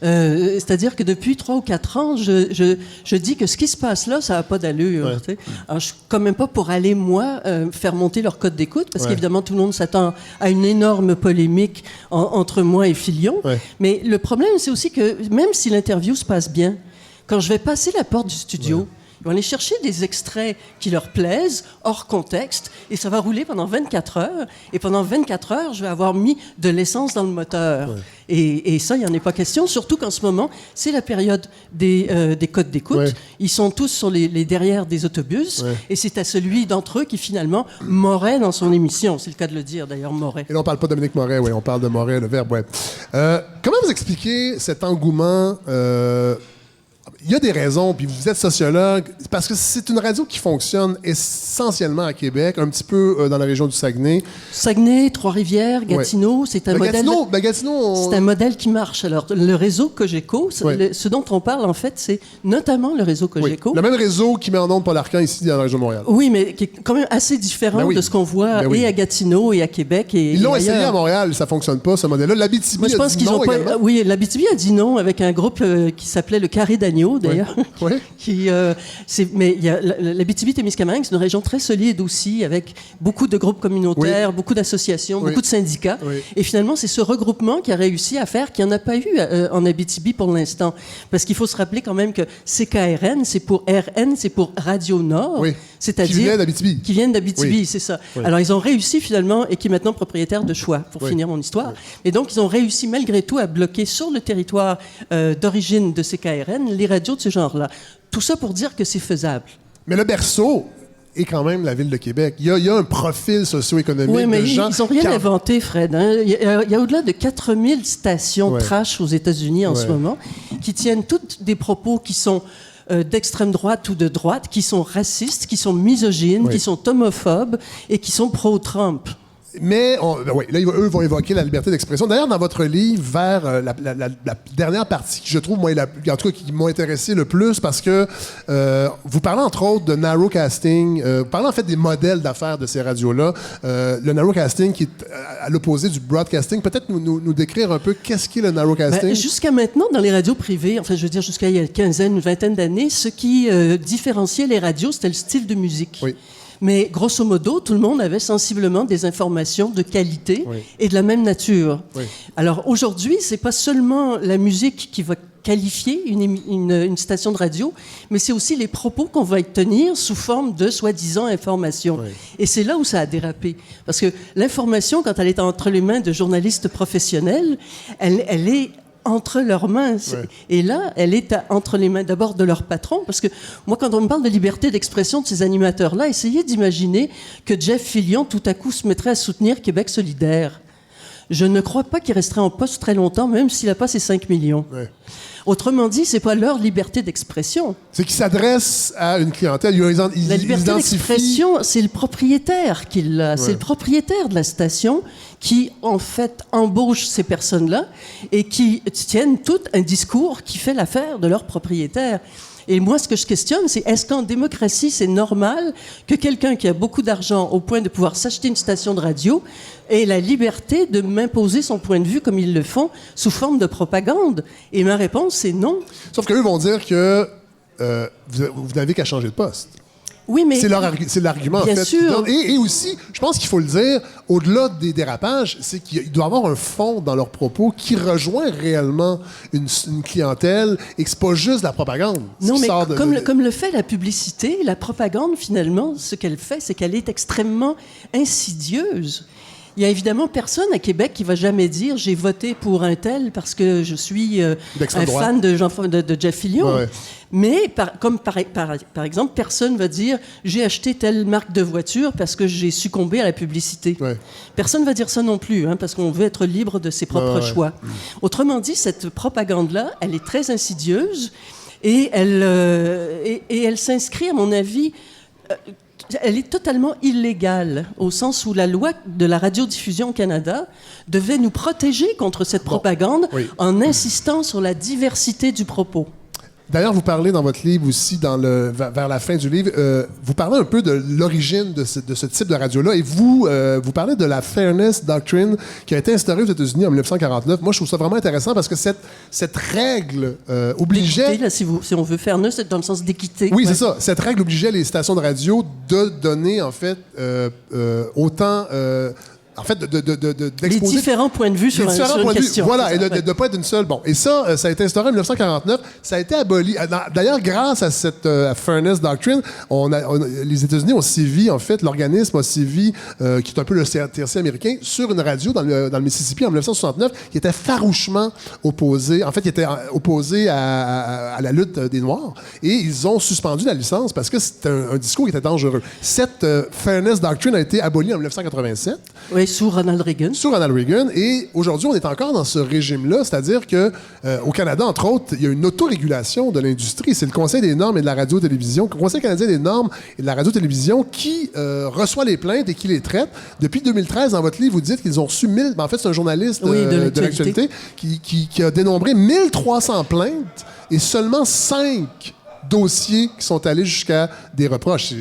C'est-à-dire que depuis 3 ou 4 ans, je dis que ce qui se passe là, ça n'a pas d'allure. Ouais. Alors, je ne suis quand même pas pour aller, moi, faire monter leur code d'écoute, parce qu'évidemment, tout le monde s'attend à une énorme polémique entre moi et Filion. Ouais. Mais le problème, c'est aussi que même si l'interview se passe bien, quand je vais passer la porte du studio, ils vont aller chercher des extraits qui leur plaisent, hors contexte, et ça va rouler pendant 24 heures. Et pendant 24 heures, je vais avoir mis de l'essence dans le moteur. Ouais. Et ça, il n'y en est pas question, surtout qu'en ce moment, c'est la période des codes d'écoute. Ouais. Ils sont tous sur les derrières des autobus, et c'est à celui d'entre eux qui, finalement, Moret dans son émission. C'est le cas de le dire, d'ailleurs, Moret. Et là, on ne parle pas de Dominique Moret, on parle de Moret, le verbe, comment vous expliquez cet engouement... Il y a des raisons, puis vous êtes sociologue, parce que c'est une radio qui fonctionne essentiellement à Québec, un petit peu dans la région du Saguenay. Saguenay, Trois-Rivières, Gatineau, c'est un modèle... C'est un modèle qui marche. Alors, le réseau Cogeco, ce dont on parle, en fait, c'est notamment le réseau Cogeco. Le même réseau qui met en onde Paul Arcand ici, dans la région de Montréal. Oui, mais qui est quand même assez différent de ce qu'on voit et à Gatineau et à Québec. Ils l'ont essayé à Montréal, ça fonctionne pas, ce modèle-là. L'Abitibi a dit non également. Oui, l'Abitibi a dit non avec un groupe qui s'appelait le Carré d'Agneau, d'ailleurs. Mais l'Abitibi-Témiscamingue, c'est une région très solide aussi, avec beaucoup de groupes communautaires, beaucoup d'associations, beaucoup de syndicats. Oui. Et finalement, c'est ce regroupement qui a réussi à faire qu'il n'y en a pas eu en Abitibi pour l'instant. Parce qu'il faut se rappeler quand même que CKRN, c'est pour RN, c'est pour Radio Nord. Oui. C'est-à-dire qui viennent d'Abitibi. Qui viennent d'Abitibi, c'est ça. Oui. Alors, ils ont réussi finalement, et qui est maintenant propriétaire de Choix, pour finir mon histoire. Et donc, ils ont réussi malgré tout à bloquer sur le territoire d'origine de CKRN les radios de ce genre-là. Tout ça pour dire que c'est faisable. Mais le berceau est quand même la ville de Québec. Il y a un profil socio-économique de gens... Ils n'ont rien inventé, Fred. Hein. Il y a au-delà de 4000 stations trash aux États-Unis en ce moment qui tiennent toutes des propos qui sont d'extrême droite ou de droite, qui sont racistes, qui sont misogynes, qui sont homophobes et qui sont pro-Trump. Mais, là, eux vont évoquer la liberté d'expression. D'ailleurs, dans votre livre, vers la dernière partie, que je trouve, moi, en tout cas, qui m'ont intéressé le plus, parce que vous parlez, entre autres, de narrowcasting. Vous parlez, en fait, des modèles d'affaires de ces radios-là. Le narrowcasting, qui est à l'opposé du broadcasting. Peut-être nous décrire un peu qu'est-ce qu'est le narrowcasting? Jusqu'à maintenant, dans les radios privées, enfin, je veux dire, jusqu'à il y a une quinzaine, une vingtaine d'années, ce qui différenciait les radios, c'était le style de musique. Oui. Mais grosso modo, tout le monde avait sensiblement des informations de qualité et de la même nature. Oui. Alors aujourd'hui, c'est pas seulement la musique qui va qualifier une station de radio, mais c'est aussi les propos qu'on va y tenir sous forme de soi-disant information. Oui. Et c'est là où ça a dérapé. Parce que l'information, quand elle est entre les mains de journalistes professionnels, elle est entre leurs mains. Et là, elle est entre les mains d'abord de leur patron, parce que moi, quand on me parle de liberté d'expression de ces animateurs-là, essayez d'imaginer que Jeff Fillion, tout à coup, se mettrait à soutenir Québec solidaire. Je ne crois pas qu'il resterait en poste très longtemps, même s'il n'a pas ses 5 millions. Ouais. Autrement dit, c'est pas leur liberté d'expression. C'est qu'ils s'adressent à une clientèle. La liberté d'expression, c'est le propriétaire qui l'a. Ouais. C'est le propriétaire de la station qui, en fait, embauche ces personnes-là et qui tiennent tout un discours qui fait l'affaire de leur propriétaire. Et moi, ce que je questionne, c'est est-ce qu'en démocratie, c'est normal que quelqu'un qui a beaucoup d'argent au point de pouvoir s'acheter une station de radio ait la liberté de m'imposer son point de vue comme ils le font sous forme de propagande? Et ma réponse, c'est non. Sauf qu'eux vont dire que vous n'avez qu'à changer de poste. Oui, mais... C'est l'argument, en fait. Bien sûr. Et aussi, je pense qu'il faut le dire, au-delà des dérapages, c'est qu'il doit y avoir un fond dans leurs propos qui rejoint réellement une clientèle et que c'est pas juste de la propagande. Non, mais comme le fait la publicité, la propagande, finalement, ce qu'elle fait, c'est qu'elle est extrêmement insidieuse. Il y a évidemment personne à Québec qui va jamais dire j'ai voté pour un tel parce que je suis un fan de Jeff Fillion. Ouais. Mais par exemple, personne va dire j'ai acheté telle marque de voiture parce que j'ai succombé à la publicité. Ouais. Personne va dire ça non plus, parce qu'on veut être libre de ses propres choix. Autrement dit, cette propagande-là, elle est très insidieuse et elle s'inscrit, à mon avis, elle est totalement illégale, au sens où la loi de la radiodiffusion au Canada devait nous protéger contre cette propagande en insistant sur la diversité du propos. D'ailleurs, vous parlez dans votre livre aussi, vers la fin du livre, vous parlez un peu de l'origine de ce type de radio-là, et vous parlez de la Fairness Doctrine qui a été instaurée aux États-Unis en 1949. Moi, je trouve ça vraiment intéressant parce que cette règle obligeait... Là, si on veut fairness, c'est dans le sens d'équité. Oui, c'est ça. Cette règle obligeait les stations de radio de donner, en fait, autant... en fait, d'exposer... Les différents points de vue sur une question. Voilà, et de ne pas être une seule. Bon, et ça a été instauré en 1949. Ça a été aboli. D'ailleurs, grâce à cette Fairness Doctrine, les États-Unis ont sévi, en fait, l'organisme a sévi, qui est un peu le CRTC américain, sur une radio dans le Mississippi en 1969, qui était farouchement opposé. En fait, qui était opposé à la lutte des Noirs. Et ils ont suspendu la licence parce que c'était un discours qui était dangereux. Cette Fairness Doctrine a été abolie en 1987. Oui, sous Ronald Reagan. Sous Ronald Reagan. Et aujourd'hui, on est encore dans ce régime-là, c'est-à-dire que au Canada, entre autres, il y a une autorégulation de l'industrie. C'est le Conseil des normes et de la radio-télévision, le Conseil canadien des normes et de la radio-télévision qui reçoit les plaintes et qui les traite. Depuis 2013, dans votre livre, vous dites qu'ils ont reçu 1000... En fait, c'est un journaliste de l'actualité qui a dénombré 1300 plaintes et seulement 5 dossiers qui sont allés jusqu'à des reproches.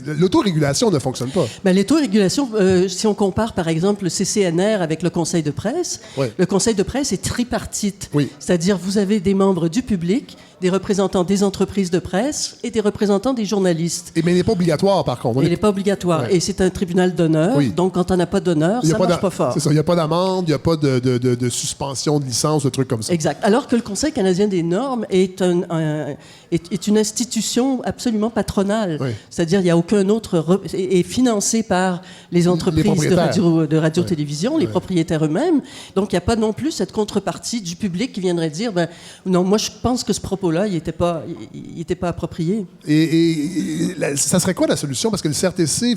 L'autorégulation ne fonctionne pas. Ben, l'autorégulation, si on compare par exemple le CCNR avec le Conseil de presse, le Conseil de presse est tripartite. Oui. C'est-à-dire vous avez des membres du public, des représentants des entreprises de presse et des représentants des journalistes. Mais il n'est pas obligatoire, par contre. Il n'est pas obligatoire. Ouais. Et c'est un tribunal d'honneur. Oui. Donc, quand on n'a pas d'honneur, ça ne marche pas fort. C'est ça. Il n'y a pas d'amende, il n'y a pas de suspension de licence, de trucs comme ça. Exact. Alors que le Conseil canadien des normes est une institution absolument patronale. Oui. C'est-à-dire, il n'y a aucun autre... est financé par les entreprises de radio-télévision, les propriétaires eux-mêmes. Donc, il n'y a pas non plus cette contrepartie du public qui viendrait dire, non, moi, je pense que ce propos-là, il n'était pas approprié. Et ça serait quoi la solution? Parce que le CRTC...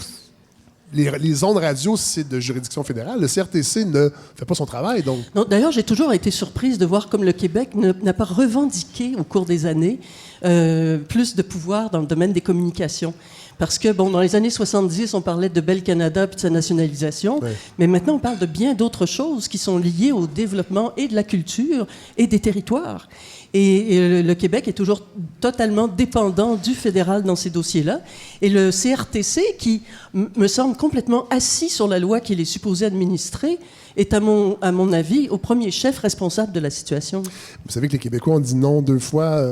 Les ondes radio, c'est de juridiction fédérale. Le CRTC ne fait pas son travail, donc... Non, d'ailleurs, j'ai toujours été surprise de voir comme le Québec n'a pas revendiqué au cours des années plus de pouvoir dans le domaine des communications. Parce que, dans les années 70, on parlait de Bell Canada puis de sa nationalisation, mais maintenant, on parle de bien d'autres choses qui sont liées au développement et de la culture et des territoires. Et le Québec est toujours totalement dépendant du fédéral dans ces dossiers-là. Et le CRTC, qui me semble complètement assis sur la loi qu'il est supposé administrer, est, à mon avis, au premier chef responsable de la situation. Vous savez que les Québécois ont dit non 2 fois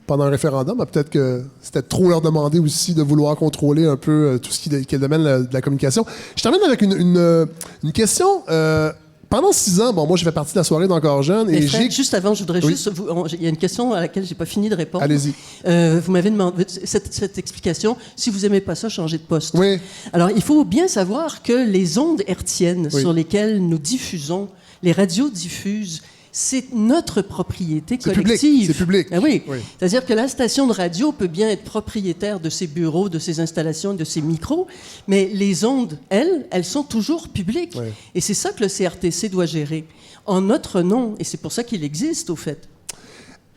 pendant un référendum. Peut-être que c'était trop leur demander aussi de vouloir contrôler un peu tout ce qui est le domaine de la communication. Je termine avec une question... Pendant 6 ans, moi, j'ai fait partie de la soirée d'Encore Jeune. Et Fred, juste avant, je voudrais juste... Il y a une question à laquelle je n'ai pas fini de répondre. Allez-y. Vous m'avez demandé cette explication. Si vous n'aimez pas ça, changez de poste. Oui. Alors, il faut bien savoir que les ondes hertziennes sur lesquelles nous diffusons, les radios diffusent, c'est notre propriété collective. C'est public. Ah oui. C'est-à-dire que la station de radio peut bien être propriétaire de ses bureaux, de ses installations, de ses micros, mais les ondes, elles sont toujours publiques. Oui. Et c'est ça que le CRTC doit gérer, en notre nom. Et c'est pour ça qu'il existe, au fait.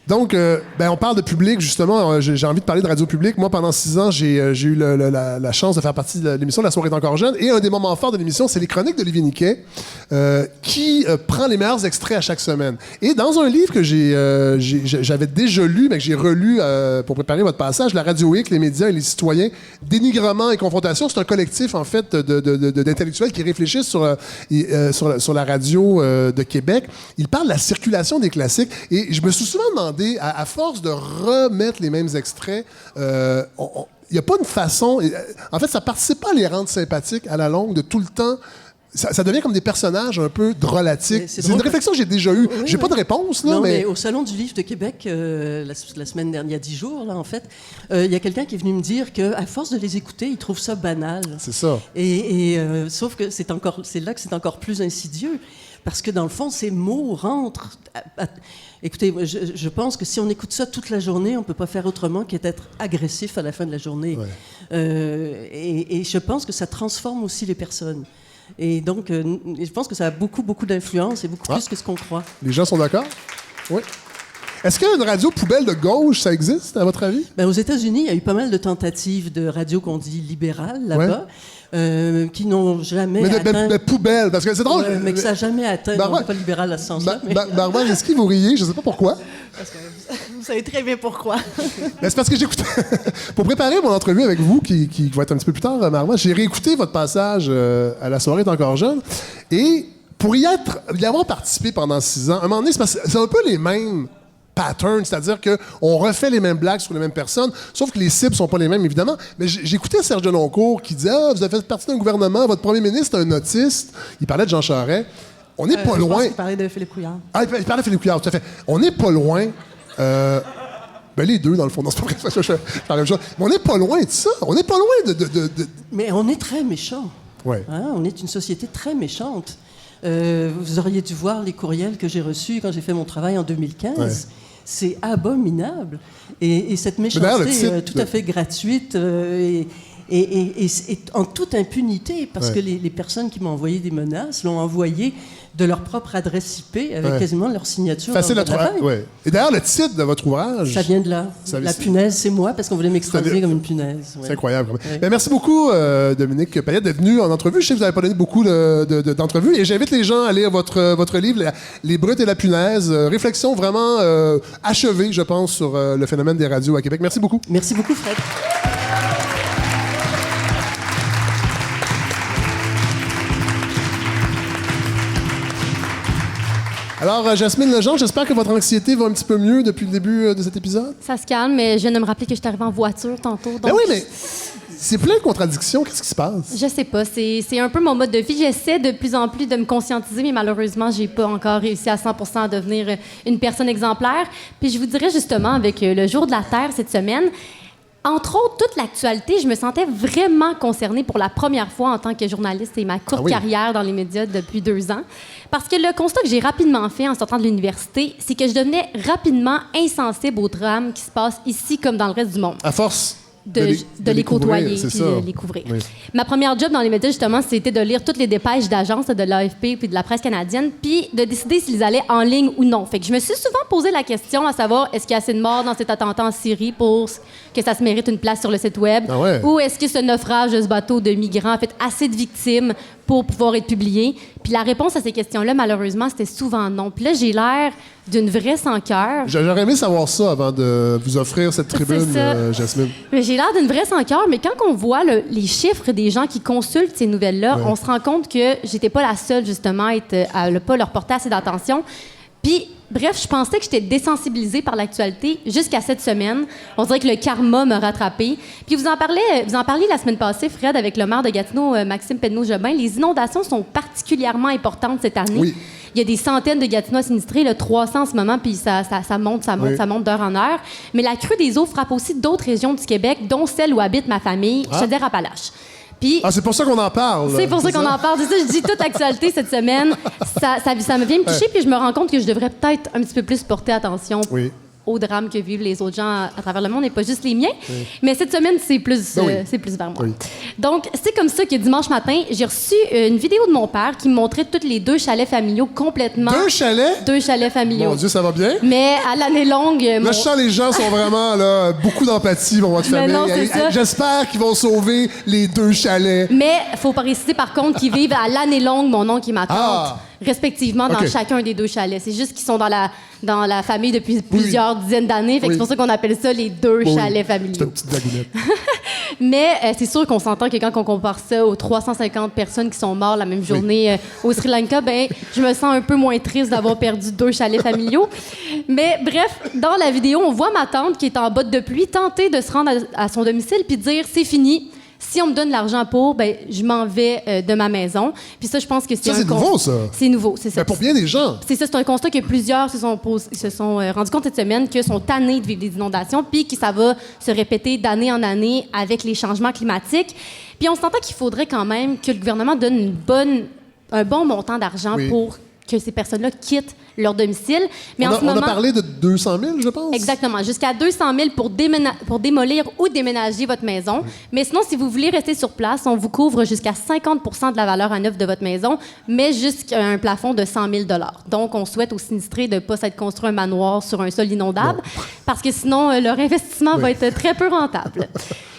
Donc, on parle de public, justement. J'ai envie de parler de radio publique. Moi, pendant 6 ans, j'ai eu la chance de faire partie de l'émission La soirée d'Encore Jeune. Et un des moments forts de l'émission, c'est les chroniques d'Olivier Niquet, qui prend les meilleurs extraits à chaque semaine. Et dans un livre que j'avais déjà lu, mais que j'ai relu pour préparer votre passage, La Radio X, les médias et les citoyens, dénigrement et confrontation, c'est un collectif, en fait, d'intellectuels qui réfléchissent sur la radio de Québec. Il parle de la circulation des classiques. Et je me suis souvent demandé, à force de remettre les mêmes extraits, il n'y a pas une façon... En fait, ça participe pas à les rendre sympathiques à la longue, de tout le temps... Ça devient comme des personnages un peu drôlatiques. C'est une réflexion que j'ai déjà eue. Oui, j'ai pas de réponse, là, non, mais... au Salon du Livre de Québec, la semaine dernière, il y a 10 jours, là, en fait, il y a quelqu'un qui est venu me dire qu'à force de les écouter, il trouve ça banal. C'est ça. Sauf que c'est là que c'est encore plus insidieux. Parce que, dans le fond, ces mots rentrent... Écoutez, je pense que si on écoute ça toute la journée, on ne peut pas faire autrement qu'être agressif à la fin de la journée. Ouais. Et je pense que ça transforme aussi les personnes. Et donc, je pense que ça a beaucoup, beaucoup d'influence et beaucoup plus que ce qu'on croit. Les gens sont d'accord? Oui. Est-ce qu'une radio poubelle de gauche, ça existe, à votre avis? Aux États-Unis, il y a eu pas mal de tentatives de radio qu'on dit libérales, là-bas, qui n'ont jamais atteint... Mais poubelle, parce que c'est drôle... mais que ça n'a jamais atteint, non, pas libéral à ce sens-là. Barbara, est-ce que vous riez? Je ne sais pas pourquoi. Parce que vous savez très bien pourquoi. Mais c'est parce que j'écoutais... Pour préparer mon entrevue avec vous, qui va être un petit peu plus tard, Barbara, j'ai réécouté votre passage à La soirée est encore jeune, et pour y avoir participé pendant 6 ans, à un moment donné, c'est un peu les mêmes... pattern, c'est-à-dire qu'on refait les mêmes blagues sur les mêmes personnes, sauf que les cibles sont pas les mêmes, évidemment. Mais j'écoutais Serge Deloncourt qui disait « Ah, vous avez fait partie d'un gouvernement, votre premier ministre est un autiste. » Il parlait de Jean Charest. On n'est pas loin... Je pense qu'il parlait de Philippe Couillard. Ah, il parlait de Philippe Couillard, tout à fait. On n'est pas loin... les deux, dans le fond. Non, c'est pas vrai, je la même chose. Mais on n'est pas loin de ça. On n'est pas loin de... Mais on est très méchants. Ouais. Hein? On est une société très méchante. Vous auriez dû voir les courriels que j'ai reçus quand j'ai fait mon travail en 2015. Ouais. C'est abominable. Et cette méchanceté tout à fait gratuite et en toute impunité, parce que les personnes qui m'ont envoyé des menaces l'ont envoyé de leur propre adresse IP avec quasiment leur signature. Facile à trouver. Ouais. Et d'ailleurs, le titre de votre ouvrage... Ça vient de là. La punaise, c'est moi, parce qu'on voulait m'extrader comme une punaise. C'est incroyable. Ouais. Ben, merci beaucoup, Dominique Payette, d'être venu en entrevue. Je sais que vous n'avez pas donné beaucoup d'entrevues. Et j'invite les gens à lire votre livre, Les brutes et la punaise. Réflexion vraiment achevée, je pense, sur le phénomène des radios à Québec. Merci beaucoup. Merci beaucoup, Fred. Alors, Jasmine Legendre, j'espère que votre anxiété va un petit peu mieux depuis le début de cet épisode. Ça se calme, mais je viens de me rappeler que je suis arrivée en voiture tantôt. Donc... Ben oui, mais c'est plein de contradictions. Qu'est-ce qui se passe? Je sais pas. C'est un peu mon mode de vie. J'essaie de plus en plus de me conscientiser, mais malheureusement, j'ai pas encore réussi à 100% à devenir une personne exemplaire. Puis je vous dirais justement, avec le Jour de la Terre cette semaine, entre autres, toute l'actualité, je me sentais vraiment concernée pour la première fois en tant que journaliste et ma courte carrière dans les médias depuis 2 ans. Parce que le constat que j'ai rapidement fait en sortant de l'université, c'est que je devenais rapidement insensible aux drames qui se passent ici comme dans le reste du monde. À force de les côtoyer et de les couvrir. Oui. Ma première job dans les médias, justement, c'était de lire toutes les dépêches d'agences de l'AFP puis de la presse canadienne, puis de décider s'ils allaient en ligne ou non. Fait que je me suis souvent posé la question à savoir, est-ce qu'il y a assez de morts dans cet attentat en Syrie pour que ça se mérite une place sur le site Web? Ah ouais. Ou est-ce que ce naufrage de ce bateau de migrants a fait assez de victimes pour pouvoir être publié? Puis la réponse à ces questions-là, malheureusement, c'était souvent non. Puis là, j'ai l'air d'une vraie sans-cœur. J'aurais aimé savoir ça avant de vous offrir cette tribune, Jasmine. J'ai l'air d'une vraie sans-cœur, mais quand on voit les chiffres des gens qui consultent ces nouvelles-là, on se rend compte que j'étais pas la seule, justement, à ne pas leur porter assez d'attention. Puis, bref, je pensais que j'étais désensibilisée par l'actualité jusqu'à cette semaine. On dirait que le karma m'a rattrapée. Puis vous en parliez la semaine passée, Fred, avec le maire de Gatineau, Maxime Pedneau-Jobin. Les inondations sont particulièrement importantes cette année. Oui. Il y a des centaines de Gatineaux sinistrés, 300 en ce moment, puis ça monte d'heure en heure. Mais la crue des eaux frappe aussi d'autres régions du Québec, dont celle où habite ma famille, Chaudière-Appalaches. Puis, c'est pour ça qu'on en parle. C'est pour ça qu'on en parle. C'est ça, je dis toute l'actualité cette semaine. Ça me vient me toucher, puis je me rends compte que je devrais peut-être un petit peu plus porter attention aux drames que vivent les autres gens à travers le monde et pas juste les miens. Oui. Mais cette semaine, c'est plus vers moi. Oui. Donc, c'est comme ça que dimanche matin, j'ai reçu une vidéo de mon père qui me montrait tous les 2 chalets familiaux complètement... 2 chalets? 2 chalets familiaux. Mon Dieu, ça va bien? Mais à l'année longue... Là, je sens les gens sont vraiment là, beaucoup d'empathie pour votre famille. Non, c'est ça. J'espère qu'ils vont sauver les 2 chalets. Mais il faut préciser, par contre, qu'ils vivent à l'année longue, mon oncle et ma tante, respectivement, dans chacun des 2 chalets. C'est juste qu'ils sont dans la famille depuis plusieurs dizaines d'années. Fait que c'est pour ça qu'on appelle ça les 2 chalets familiaux. C'est une petite blagounette. Mais c'est sûr qu'on s'entend que quand on compare ça aux 350 personnes qui sont mortes la même journée au Sri Lanka, ben, je me sens un peu moins triste d'avoir perdu 2 chalets familiaux. Mais bref, dans la vidéo, on voit ma tante qui est en bottes de pluie tenter de se rendre à son domicile puis dire « c'est fini ». Si on me donne l'argent pour, ben, je m'en vais de ma maison. Puis ça, je pense que c'est c'est nouveau, ça. C'est nouveau, c'est ça. Mais pour bien des gens. C'est ça, c'est un constat que plusieurs se sont rendus compte cette semaine que sont tannés de vivre des inondations, puis que ça va se répéter d'année en année avec les changements climatiques. Puis on s'entend qu'il faudrait quand même que le gouvernement donne un bon montant d'argent pour que ces personnes-là quittent leur domicile. Mais on a parlé de 200 000, je pense. Exactement. Jusqu'à 200 000 pour démolir ou déménager votre maison. Mais sinon, si vous voulez rester sur place, on vous couvre jusqu'à 50 de la valeur à neuf de votre maison, mais jusqu'à un plafond de 100 000 $. Donc, on souhaite aux sinistrés de ne pas s'être construit un manoir sur un sol inondable, parce que sinon, leur investissement va être très peu rentable.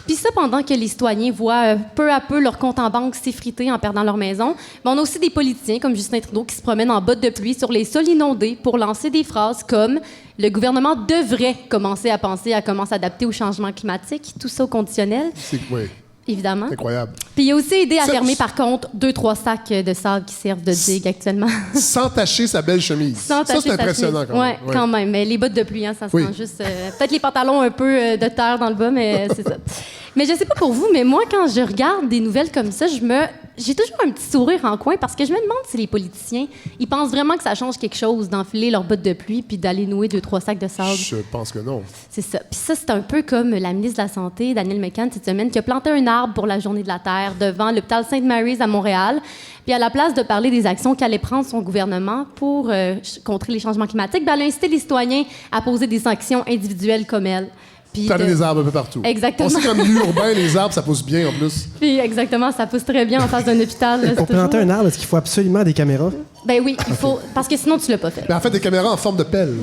Puis ça, pendant que les citoyens voient peu à peu leur compte en banque s'effriter en perdant leur maison, mais on a aussi des politiciens comme Justin Trudeau qui se promènent en bottes de pluie sur les sols inondés pour lancer des phrases comme « Le gouvernement devrait commencer à penser à comment s'adapter au changement climatique », tout ça au conditionnel. Évidemment. Incroyable. Puis il a aussi aidé à fermer, par contre, 2-3 sacs de sable qui servent de digue actuellement. Sans tacher sa belle chemise. Ça, c'est impressionnant quand même. Oui, quand même. Mais les bottes de pluie, hein, ça se sent juste... peut-être les pantalons un peu de terre dans le bas, mais c'est ça. Mais je sais pas pour vous, mais moi, quand je regarde des nouvelles comme ça, j'ai toujours un petit sourire en coin parce que je me demande si les politiciens, ils pensent vraiment que ça change quelque chose d'enfiler leurs bottes de pluie puis d'aller nouer 2-3 sacs de sable. Je pense que non. C'est ça. Puis ça, c'est un peu comme la ministre de la Santé, Danielle McCann, cette semaine, qui a planté un arbre pour la Journée de la Terre devant l'hôpital St. Mary's à Montréal. Puis à la place de parler des actions qu'allait prendre son gouvernement pour contrer les changements climatiques, ben, elle a incité les citoyens à poser des actions individuelles comme elle. Planter des arbres un peu partout. Exactement. On sait qu'en milieu urbain, les arbres, ça pousse bien en plus. Puis exactement, ça pousse très bien en face d'un hôpital. Là, pour planter un arbre, est-ce qu'il faut absolument des caméras? Ben oui, il faut, parce que sinon tu l'as pas fait. Ben en fait, des caméras en forme de pelle.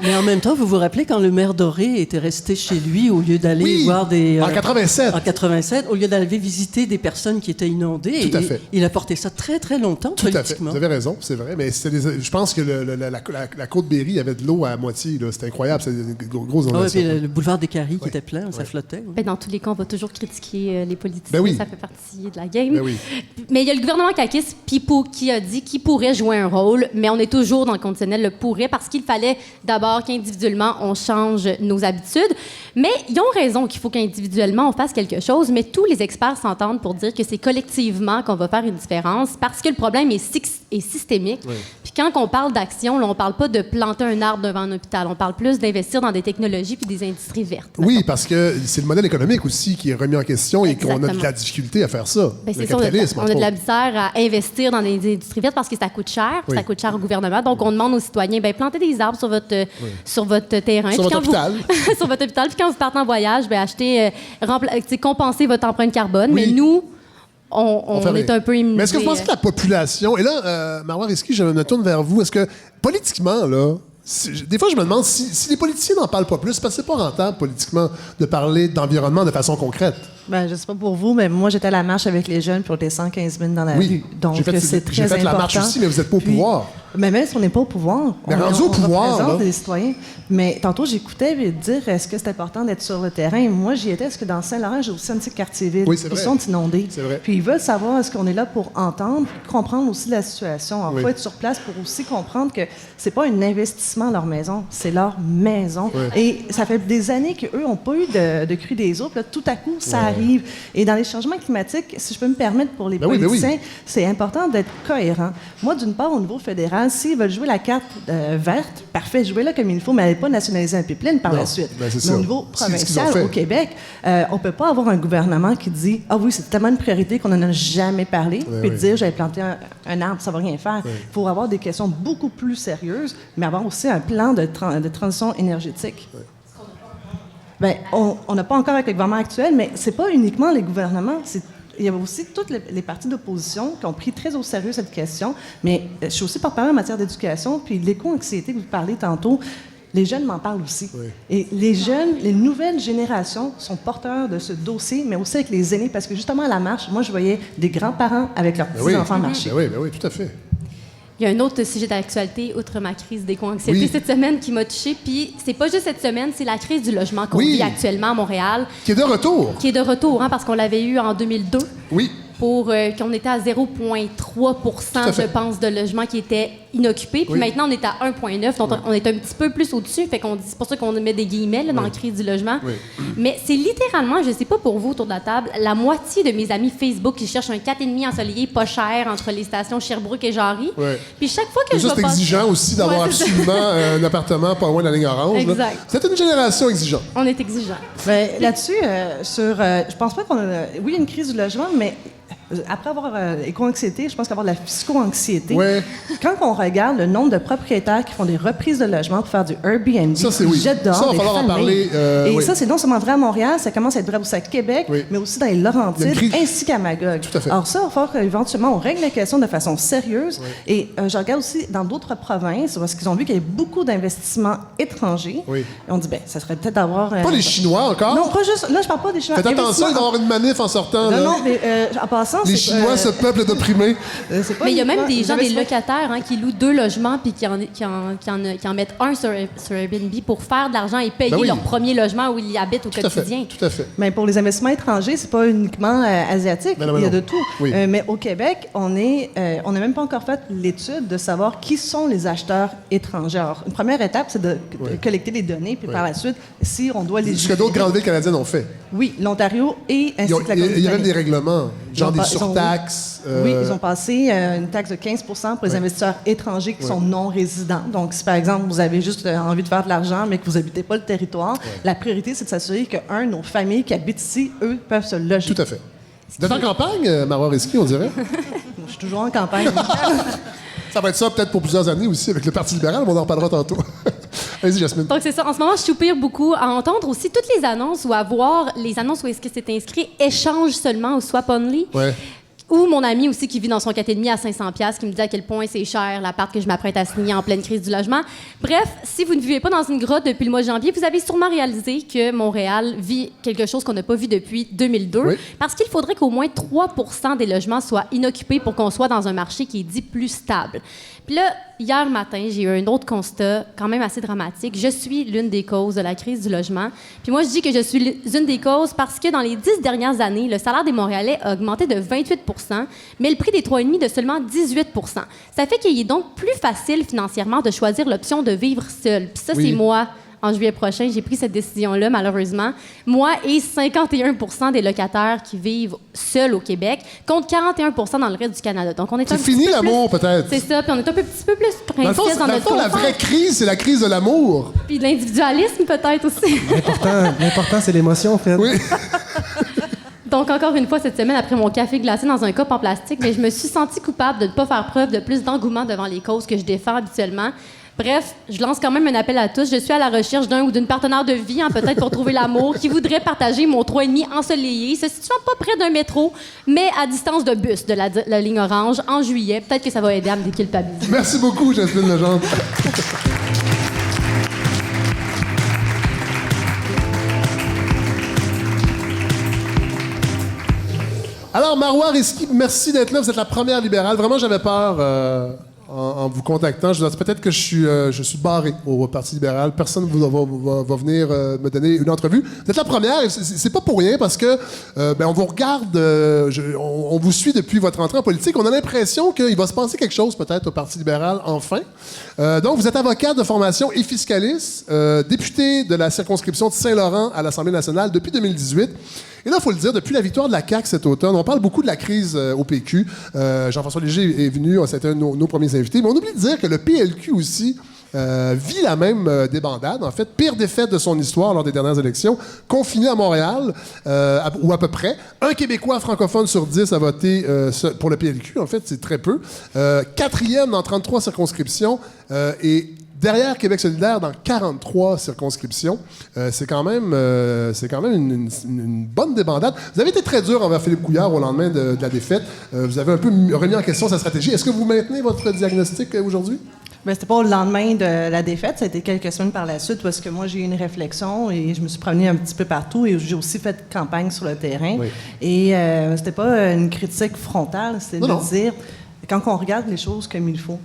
Mais en même temps, vous vous rappelez quand le maire Doré était resté chez lui au lieu d'aller voir des... En 87. En 87, au lieu d'aller visiter des personnes qui étaient inondées. Tout à fait. Il a porté ça très, très longtemps, Tout politiquement. à fait. Vous avez raison, c'est vrai. Mais je pense que la Côte-Berry avait de l'eau à moitié. C'était incroyable. C'était une grosse inondation. Puis le boulevard des Caries qui était plein, ça flottait. Ben, dans tous les cas, on va toujours critiquer les politiciens. Ben oui. Ça fait partie de la game. Ben oui. Mais il y a le gouvernement Kakis qui a dit qu'il pourrait jouer un rôle, mais on est toujours dans le conditionnel, le pourrait, parce qu'il fallait d'abord qu'individuellement, on change nos habitudes. Mais ils ont raison qu'il faut qu'individuellement, on fasse quelque chose, mais tous les experts s'entendent pour dire que c'est collectivement qu'on va faire une différence, parce que le problème est systémique. Oui. Puis quand on parle d'action, là, on parle pas de planter un arbre devant un hôpital, on parle plus d'investir dans des technologies puis des industries vertes. Oui, parce que c'est le modèle économique aussi qui est remis en question. Exactement. Et qu'on a de la difficulté à faire ça. Ben, le capitalisme, on a de la misère à investir dans des industries vertes parce que ça coûte cher, ça coûte cher au gouvernement. Donc, on demande aux citoyens, ben, plantez des arbres sur votre terrain. Sur votre hôpital. Sur votre hôpital. Puis quand vous partez en voyage, ben, compenser votre empreinte carbone. Oui. Mais nous, on est un peu immunisés. Mais est-ce que vous pensez que la population... Et là, Marois Risky, je me tourne vers vous. Est-ce que, politiquement, là... Des fois, je me demande si les politiciens n'en parlent pas plus, parce que c'est pas rentable politiquement de parler d'environnement de façon concrète. Ben, je sais pas pour vous, mais moi, j'étais à la marche avec les jeunes, puis on était 115 000 dans la rue. Donc, c'est très important. J'ai fait la marche aussi, mais vous n'êtes pas au pouvoir. Mais même si on n'est pas au pouvoir, on représente les citoyens. Mais tantôt, j'écoutais dire est-ce que c'est important d'être sur le terrain? Moi, j'y étais. Est-ce que dans Saint-Laurent, j'ai aussi un petit quartier-ville? Oui, c'est vrai. Ils sont inondés. C'est vrai. Puis ils veulent savoir est-ce qu'on est là pour entendre, puis comprendre aussi la situation. Alors, il faut être sur place pour aussi comprendre que c'est pas un investissement leur maison, c'est leur maison. Oui. Et ça fait des années qu'eux n'ont pas eu de crue des eaux. Puis là, tout à coup, ça arrive. Et dans les changements climatiques, si je peux me permettre pour les politiciens, c'est important d'être cohérent. Moi, d'une part, au niveau fédéral, s'ils veulent jouer la carte verte, parfait, jouez-la comme il faut, mais n'allez pas nationaliser un pipeline par la suite. Mais au niveau provincial, au Québec, on ne peut pas avoir un gouvernement qui dit « Ah oui, c'est tellement une priorité qu'on n'en a jamais parlé », puis dire « J'avais planté un arbre, ça ne va rien faire ». Il faut avoir des questions beaucoup plus sérieuses, mais avoir aussi un plan de transition énergétique. Bien, on n'a pas encore avec le gouvernement actuel, mais ce n'est pas uniquement les gouvernements. Il y a aussi toutes les partis d'opposition qui ont pris très au sérieux cette question. Mais je suis aussi porte-parole en matière d'éducation. Puis l'éco-anxiété que vous parlez tantôt, les jeunes m'en parlent aussi. Oui. Et les jeunes, les nouvelles générations sont porteurs de ce dossier, mais aussi avec les aînés. Parce que justement, à la marche, moi, je voyais des grands-parents avec leurs petits-enfants marcher. Ben oui, tout à fait. Il y a un autre sujet d'actualité, outre ma crise d'éco-anxiété cette semaine, qui m'a touchée. Puis c'est pas juste cette semaine, c'est la crise du logement qu'on vit actuellement à Montréal. Qui est de retour. Qui est de retour, parce qu'on l'avait eu en 2002. Oui. Pour qu'on était à 0,3 je pense, de logements qui étaient inoccupés. Puis maintenant, on est à 1,9 donc on est un petit peu plus au-dessus. C'est pour ça qu'on met des guillemets là, dans la crise du logement. Oui. Mais c'est littéralement, je sais pas pour vous autour de la table, la moitié de mes amis Facebook qui cherchent un 4,5 ensoleillé pas cher entre les stations Sherbrooke et Jarry. Oui. Puis chaque fois que je vais c'est exigeant aussi d'avoir absolument un appartement pas loin de la ligne orange. Exact. C'est une génération exigeante. On est exigeant. Là-dessus, je pense pas qu'on a... Oui, il y a une crise du logement, mais... Après avoir éco-anxiété, je pense qu'avoir de la psycho-anxiété. Ouais. Quand on regarde le nombre de propriétaires qui font des reprises de logement pour faire du Airbnb, qui jettent dehors des familles. En parler, et ça, c'est non seulement vrai à Montréal, ça commence à être vrai aussi à Québec, mais aussi dans les Laurentides, ainsi qu'à Magog. Tout à fait. Alors ça, il va falloir qu'éventuellement, on règle la question de façon sérieuse. Et je regarde aussi dans d'autres provinces, parce qu'ils ont vu qu'il y avait beaucoup d'investissements étrangers. Et on dit, ça serait peut-être d'avoir... Pas les Chinois encore? Non, pas juste... Là, je parle pas des Chinois. Faites attention, il va y avoir une manif en sortant. Non, mais en passant... Les Chinois, ce peuple d'opprimés. Mais il y a même des gens, des locataires, qui louent 2 logements puis qui en mettent un sur Airbnb pour faire de l'argent et payer leur premier logement où ils habitent au quotidien. Tout à fait. Mais pour les investissements étrangers, c'est pas uniquement asiatique. Il y a de tout. Oui. Mais au Québec, on n'a même pas encore fait l'étude de savoir qui sont les acheteurs étrangers. Alors, une première étape, c'est de collecter les données, puis par la suite, si on doit les... Ce que d'autres grandes villes canadiennes ont fait. Oui, l'Ontario et ainsi que la Colombie-Britannique. Il y a même des règlements, genre des surtaxes. Oui, ils ont passé une taxe de 15 pour les investisseurs étrangers qui sont non résidents. Donc, si par exemple, vous avez juste envie de faire de l'argent, mais que vous n'habitez pas le territoire, la priorité, c'est de s'assurer que, nos familles qui habitent ici, eux, peuvent se loger. Tout à fait. Vous êtes en campagne, Marois Risky, on dirait? Je suis toujours en campagne. Ça va être ça peut-être pour plusieurs années aussi avec le Parti libéral, mais on en reparlera tantôt. Vas-y, Jasmine. Donc, c'est ça. En ce moment, je soupire beaucoup à entendre aussi toutes les annonces ou à voir les annonces où est-ce que c'est inscrit échange seulement ou swap only. Ouais. Ou mon ami aussi qui vit dans son 4,5 à 500$ qui me dit à quel point c'est cher l'appart que je m'apprête à signer en pleine crise du logement. Bref, si vous ne vivez pas dans une grotte depuis le mois de janvier, vous avez sûrement réalisé que Montréal vit quelque chose qu'on n'a pas vu depuis 2002. Oui. Parce qu'il faudrait qu'au moins 3% des logements soient inoccupés pour qu'on soit dans un marché qui est dit plus stable. Puis là, hier matin, j'ai eu un autre constat quand même assez dramatique. Je suis l'une des causes de la crise du logement. Puis moi, je dis que je suis une des causes parce que dans les 10 dernières années, le salaire des Montréalais a augmenté de 28 %, mais le prix des 3,5 de seulement 18 %. Ça fait qu'il est donc plus facile financièrement de choisir l'option de vivre seul. Puis ça, c'est moi. En juillet prochain, j'ai pris cette décision-là, malheureusement. Moi et 51 % des locataires qui vivent seuls au Québec, contre 41 % dans le reste du Canada. Donc, on est un petit peu fini l'amour, peut-être. C'est ça, puis on est un petit peu plus princesse dans notre confort. La vraie crise, c'est la crise de l'amour. Puis de l'individualisme, peut-être aussi. L'important, c'est l'émotion, Fred. Oui. Donc, encore une fois, cette semaine, après mon café glacé dans un cup en plastique, mais je me suis sentie coupable de ne pas faire preuve de plus d'engouement devant les causes que je défends habituellement. Bref, je lance quand même un appel à tous. Je suis à la recherche d'un ou d'une partenaire de vie, peut-être pour trouver l'amour, qui voudrait partager mon 3,5 ensoleillé, se situant pas près d'un métro, mais à distance de bus de la ligne orange en juillet. Peut-être que ça va aider à me déculpabiliser. Merci beaucoup, Jasmine Legendre. Alors, Marois Risky, merci d'être là. Vous êtes la première libérale. Vraiment, j'avais peur en vous contactant. Je disais, peut-être que je suis barré au Parti libéral. Personne ne va venir me donner une entrevue. Vous êtes la première. C'est pas pour rien parce que on vous regarde, on vous suit depuis votre entrée en politique. On a l'impression qu'il va se passer quelque chose peut-être au Parti libéral enfin. Donc, vous êtes avocat de formation et fiscaliste, député de la circonscription de Saint-Laurent à l'Assemblée nationale depuis 2018. Et là, il faut le dire, depuis la victoire de la CAQ cet automne, on parle beaucoup de la crise au PQ. Jean-François Léger est venu, c'était un de nos premiers invités. Mais on oublie de dire que le PLQ aussi vit la même débandade. En fait, pire défaite de son histoire lors des dernières élections, confiné à Montréal, ou à peu près. Un Québécois francophone sur 10 a voté pour le PLQ. En fait, c'est très peu. 4e dans 33 circonscriptions et derrière Québec solidaire dans 43 circonscriptions. C'est quand même une bonne débandade. Vous avez été très dur envers Philippe Couillard au lendemain de la défaite. Vous avez un peu remis en question sa stratégie. Est-ce que vous maintenez votre diagnostic aujourd'hui? Bien, c'était pas au lendemain de la défaite, ça a été quelques semaines par la suite parce que moi, j'ai eu une réflexion et je me suis promenée un petit peu partout et j'ai aussi fait campagne sur le terrain. Oui. Et c'était pas une critique frontale, c'était de dire... Quand on regarde les choses comme il faut,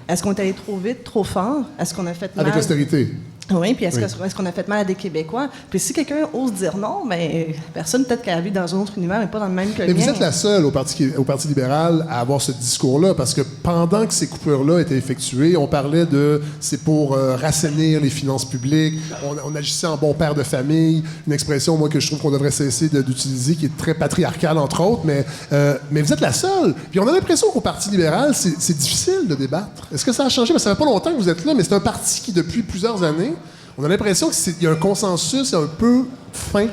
est-ce qu'on est allé trop vite, trop fort? Est-ce qu'on a fait mal? Avec l'austérité. Oui, puis est-ce qu'on a fait mal à des Québécois? Puis si quelqu'un ose dire non, bien, personne peut-être qu'elle vit dans un autre univers, mais pas dans le même que le mien. Mais vous êtes la seule au Parti libéral à avoir ce discours-là, parce que pendant que ces coupures-là étaient effectuées, on parlait de c'est pour rassainir les finances publiques, on agissait en bon père de famille, une expression, moi, que je trouve qu'on devrait cesser d'utiliser, qui est très patriarcale, entre autres, mais vous êtes la seule. Puis on a l'impression qu'au Parti libéral, c'est difficile de débattre. Est-ce que ça a changé? Parce que ça fait pas longtemps que vous êtes là, mais c'est un parti qui, depuis plusieurs années, on a l'impression qu'il y a un consensus un peu fin.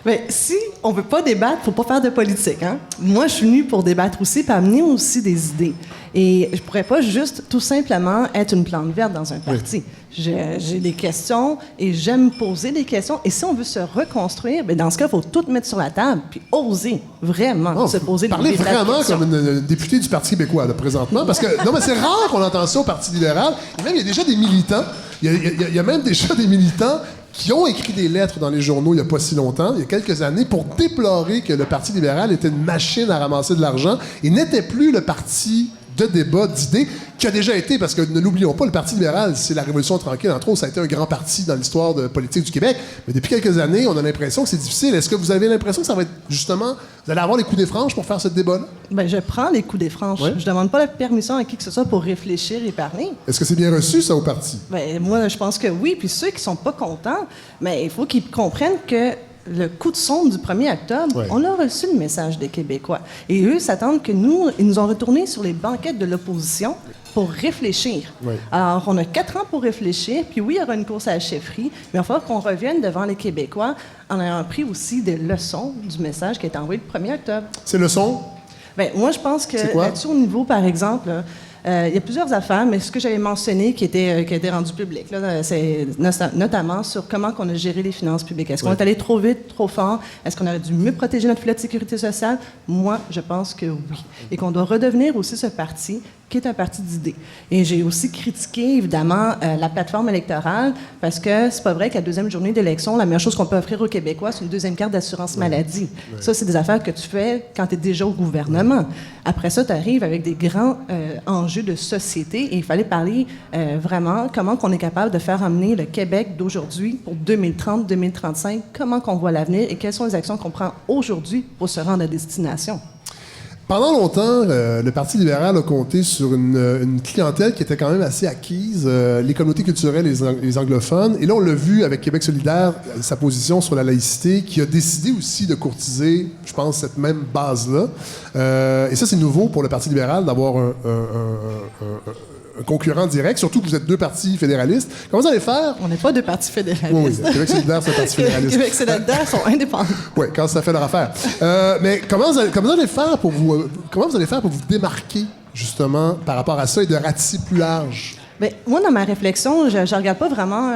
Mais si on veut pas débattre, faut pas faire de politique. Hein? Moi, je suis venue pour débattre aussi, puis amener aussi des idées. Et je pourrais pas juste tout simplement être une plante verte dans un parti. J'ai des questions et j'aime poser des questions. Et si on veut se reconstruire, bien, dans ce cas, il faut tout mettre sur la table puis oser vraiment se poser des questions. Parlez vraiment comme une députée du Parti québécois, là, présentement. Parce que, non, mais c'est rare qu'on entend ça au Parti libéral. Et même, il y a déjà des militants. Il y a même déjà des militants qui ont écrit des lettres dans les journaux il n'y a pas si longtemps, il y a quelques années, pour déplorer que le Parti libéral était une machine à ramasser de l'argent et n'était plus le parti de débat, d'idées, qui a déjà été, parce que ne l'oublions pas, le Parti libéral, c'est la Révolution tranquille, entre autres, ça a été un grand parti dans l'histoire politique du Québec, mais depuis quelques années, on a l'impression que c'est difficile. Est-ce que vous avez l'impression que ça va être, justement, vous allez avoir les coups des franges pour faire ce débat-là? Bien, je prends les coups des franges. Ouais. Je demande pas la permission à qui que ce soit pour réfléchir et parler. Est-ce que c'est bien reçu, ça, au parti? Bien, moi, je pense que oui, puis ceux qui sont pas contents, mais il faut qu'ils comprennent que le coup de sonde du 1er octobre, on a reçu le message des Québécois. Et eux s'attendent que nous, ils nous ont retournés sur les banquettes de l'opposition pour réfléchir. Alors, on a 4 ans pour réfléchir, puis oui, il y aura une course à la chefferie, mais il va falloir qu'on revienne devant les Québécois en ayant pris aussi des leçons du message qui a été envoyé le 1er octobre. Ces leçons? Bien, moi, je pense que là-dessus, au niveau, par exemple, il y a plusieurs affaires, mais ce que j'avais mentionné qui était rendu public, là, c'est notamment sur comment on a géré les finances publiques. Est-ce qu'on est allé trop vite, trop fort? Est-ce qu'on aurait dû mieux protéger notre filet de sécurité sociale? Moi, je pense que oui. Et qu'on doit redevenir aussi ce parti qui est un parti d'idées. Et j'ai aussi critiqué, évidemment, la plateforme électorale, parce que c'est pas vrai qu'à la deuxième journée d'élection, la meilleure chose qu'on peut offrir aux Québécois, c'est une deuxième carte d'assurance maladie. Ça, c'est des affaires que tu fais quand tu es déjà au gouvernement. Après ça, tu arrives avec des grands enjeux de société et il fallait parler vraiment comment on est capable de faire amener le Québec d'aujourd'hui pour 2030, 2035, comment qu'on voit l'avenir et quelles sont les actions qu'on prend aujourd'hui pour se rendre à destination. Pendant longtemps, le Parti libéral a compté sur une clientèle qui était quand même assez acquise, les communautés culturelles et les anglophones. Et là, on l'a vu avec Québec solidaire, sa position sur la laïcité, qui a décidé aussi de courtiser, je pense, cette même base-là. Et ça, c'est nouveau pour le Parti libéral d'avoir un concurrent direct, surtout que vous êtes 2 partis fédéralistes. Comment vous allez faire? On n'est pas 2 partis fédéralistes. Oui, Québec solidaire, c'est un parti fédéraliste. Québec solidaire sont indépendants. Oui, quand ça fait leur affaire. Mais comment vous allez faire pour vous démarquer, justement, par rapport à ça et de ratisser plus large? Bien, moi, dans ma réflexion, je ne regarde pas vraiment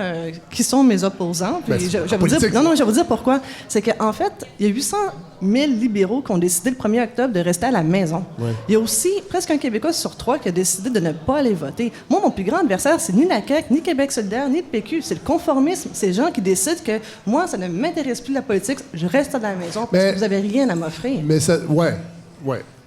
qui sont mes opposants. Puis je vais vous dire pourquoi. C'est qu'en fait, il y a 800 000 libéraux qui ont décidé le 1er octobre de rester à la maison. Il y a aussi presque un Québécois sur 3 qui a décidé de ne pas aller voter. Moi, mon plus grand adversaire, c'est ni la CAQ, ni Québec solidaire, ni le PQ. C'est le conformisme. C'est les gens qui décident que moi, ça ne m'intéresse plus la politique, je reste à la maison parce que vous n'avez rien à m'offrir. Mais ça... Ouais.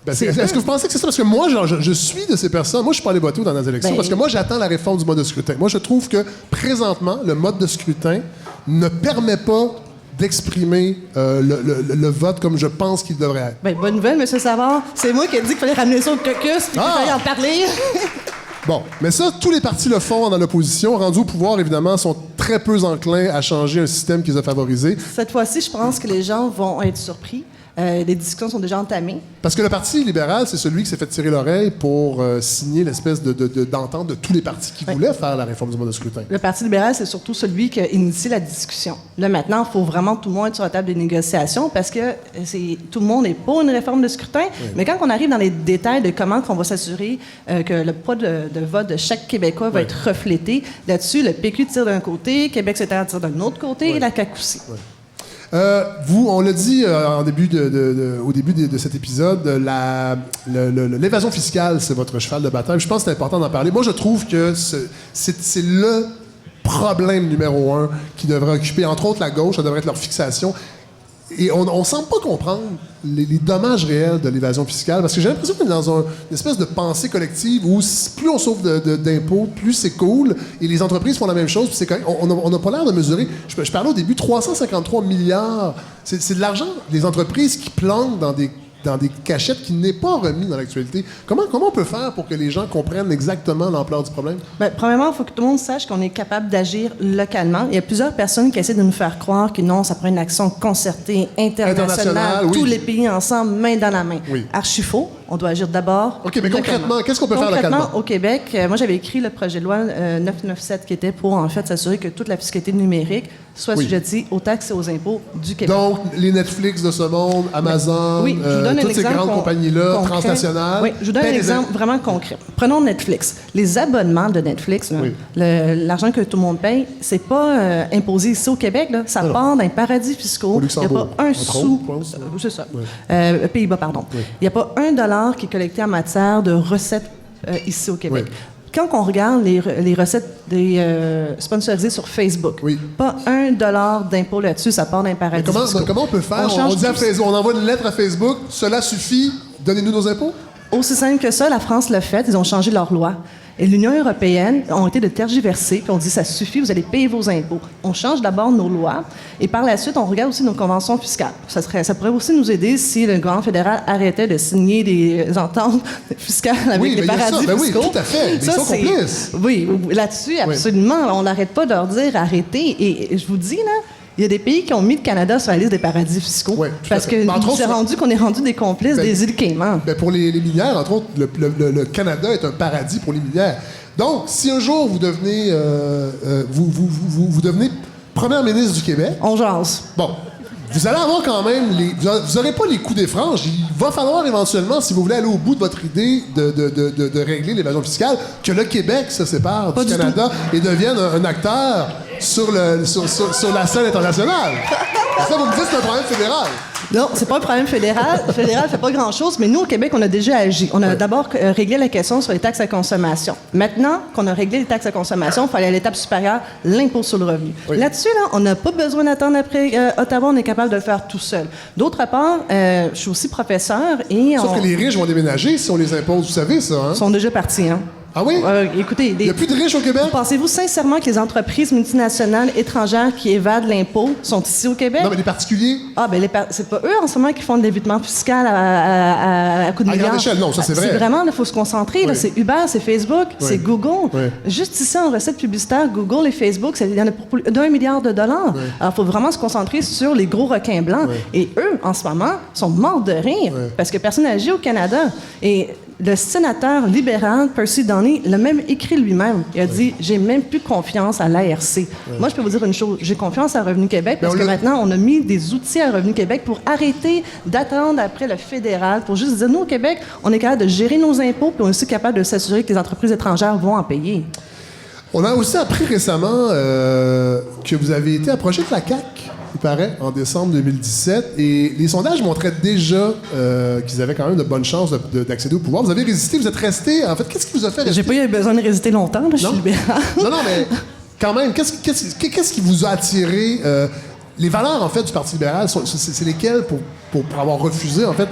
Ben, est-ce que vous pensez que c'est ça? Parce que moi, je suis de ces personnes. Moi, je suis pas allé voter dans les élections parce que moi, j'attends la réforme du mode de scrutin. Moi, je trouve que, présentement, le mode de scrutin ne permet pas d'exprimer le vote comme je pense qu'il devrait être. Bien, bonne nouvelle, M. Savard. C'est moi qui ai dit qu'il fallait ramener ça au caucus et qu'il fallait en parler. Bon, mais ça, tous les partis le font dans l'opposition. Rendus au pouvoir, évidemment, sont très peu enclins à changer un système qu'ils ont favorisé. Cette fois-ci, je pense que les gens vont être surpris. Les discussions sont déjà entamées. Parce que le Parti libéral, c'est celui qui s'est fait tirer l'oreille pour signer l'espèce d'entente de tous les partis qui voulaient faire la réforme du mode de scrutin. Le Parti libéral, c'est surtout celui qui a initié la discussion. Là, maintenant, il faut vraiment tout le monde être sur la table des négociations parce que tout le monde est pour une réforme de scrutin. Mais quand on arrive dans les détails de comment on va s'assurer que le poids de vote de chaque Québécois va être reflété, là-dessus, le PQ tire d'un côté, Québec solidaire tire d'un autre côté et la CAQ aussi. On l'a dit au début de cet épisode, l'évasion fiscale, c'est votre cheval de bataille. Je pense que c'est important d'en parler. Moi, je trouve que c'est le problème numéro 1 qui devrait occuper, entre autres, la gauche. Ça devrait être leur fixation. Et on semble pas comprendre les dommages réels de l'évasion fiscale, parce que j'ai l'impression qu'on est dans une espèce de pensée collective où plus on sauve d'impôts, plus c'est cool, et les entreprises font la même chose, puis c'est correct. On n'a pas l'air de mesurer. Je parlais au début, 353 milliards, c'est de l'argent des entreprises qui planquent dans des cachettes qui n'est pas remis dans l'actualité. Comment on peut faire pour que les gens comprennent exactement l'ampleur du problème? Bien, premièrement, il faut que tout le monde sache qu'on est capable d'agir localement. Il y a plusieurs personnes qui essaient de nous faire croire que non, ça prend une action concertée, internationale, tous les pays ensemble, main dans la main. Oui. Archi faux. On doit agir d'abord. OK, mais concrètement, qu'est-ce qu'on peut faire localement? Concrètement, au Québec, moi, j'avais écrit le projet de loi 997 qui était pour, en fait, s'assurer que toute la fiscalité numérique soit assujettie aux taxes et aux impôts du Québec. Donc, les Netflix de ce monde, Amazon, toutes ces grandes compagnies-là, transnationales. Oui, je vous donne un exemple vraiment concret. Prenons Netflix. Les abonnements de Netflix, l'argent que tout le monde paye, c'est pas imposé ici au Québec. Là. Ça part d'un paradis fiscaux. Il n'y a pas un sou. C'est ça. Pays-Bas, pardon. Il n'y a pas $1 qui est collecté en matière de recettes ici au Québec. Oui. Quand on regarde les recettes des sponsorisées sur Facebook, pas $1 d'impôt là-dessus, ça part d'un paradis fiscal. Comment on peut faire? On dit à Facebook, on envoie une lettre à Facebook, cela suffit, donnez-nous nos impôts? Aussi simple que ça, la France l'a fait, ils ont changé leur loi. Et l'Union européenne ont été de tergiverser, puis on dit ça suffit, vous allez payer vos impôts. On change d'abord nos lois, et par la suite, on regarde aussi nos conventions fiscales. Ça pourrait aussi nous aider si le gouvernement fédéral arrêtait de signer des ententes fiscales avec les paradis fiscaux. Oui, tout à fait. Ils sont complices. Oui, là-dessus, absolument. On n'arrête pas de leur dire arrêtez. Et je vous dis, là, il y a des pays qui ont mis le Canada sur la liste des paradis fiscaux. Parce que c'est rendu qu'on est rendu des complices des îles Caïmans. Pour les minières, entre autres, le Canada est un paradis pour les minières. Donc, si un jour vous devenez, vous devenez première ministre du Québec... On jase. Bon. Vous allez avoir quand même... Vous n'aurez pas les coups des franges. Il va falloir éventuellement, si vous voulez aller au bout de votre idée de régler l'évasion fiscale, que le Québec se sépare du Canada et devienne un acteur sur la scène internationale. Ça, vous me dites que c'est un problème fédéral. Non, c'est pas un problème fédéral. Le fédéral fait pas grand-chose, mais nous, au Québec, on a déjà agi. On a d'abord réglé la question sur les taxes à consommation. Maintenant qu'on a réglé les taxes à consommation, il faut aller à l'étape supérieure, l'impôt sur le revenu. Là-dessus, on n'a pas besoin d'attendre après Ottawa, on est capable de le faire tout seul. D'autre part, je suis aussi professeur et... Sauf que les riches vont déménager si on les impose, vous savez ça, hein? Ils sont déjà partis, hein? Ah oui? Écoutez, il n'y a plus de riches au Québec? Pensez-vous sincèrement que les entreprises multinationales étrangères qui évadent l'impôt sont ici au Québec? Non, mais les particuliers? Ah, ben c'est pas eux en ce moment qui font de l'évitement fiscal à coup de milliards. À grande échelle, non, ça c'est vrai. C'est vraiment, il faut se concentrer. Là, c'est Uber, c'est Facebook, c'est Google. Juste ici, en recettes publicitaires, Google et Facebook, il y en a pour plus d'1 milliard de dollars. Alors, il faut vraiment se concentrer sur les gros requins blancs. Et eux, en ce moment, sont morts de rire parce que personne n'agit au Canada. Et le sénateur libéral Percy Downey l'a même écrit lui-même. Il a dit « J'ai même plus confiance à l'ARC. » Moi, je peux vous dire une chose. J'ai confiance à Revenu Québec parce que maintenant, on a mis des outils à Revenu Québec pour arrêter d'attendre après le fédéral, pour juste dire, nous, au Québec, on est capable de gérer nos impôts puis on est aussi capable de s'assurer que les entreprises étrangères vont en payer. On a aussi appris récemment que vous avez été approché de la CAQ, il paraît, en décembre 2017. Et les sondages montraient déjà qu'ils avaient quand même de bonnes chances d'accéder au pouvoir. Vous avez résisté, vous êtes resté. En fait, qu'est-ce qui vous a fait rester? J'ai pas eu besoin de résister longtemps, là, je suis libéral. Non, mais quand même, qu'est-ce qui vous a attiré? Les valeurs, en fait, du Parti libéral, c'est lesquelles pour avoir refusé, en fait?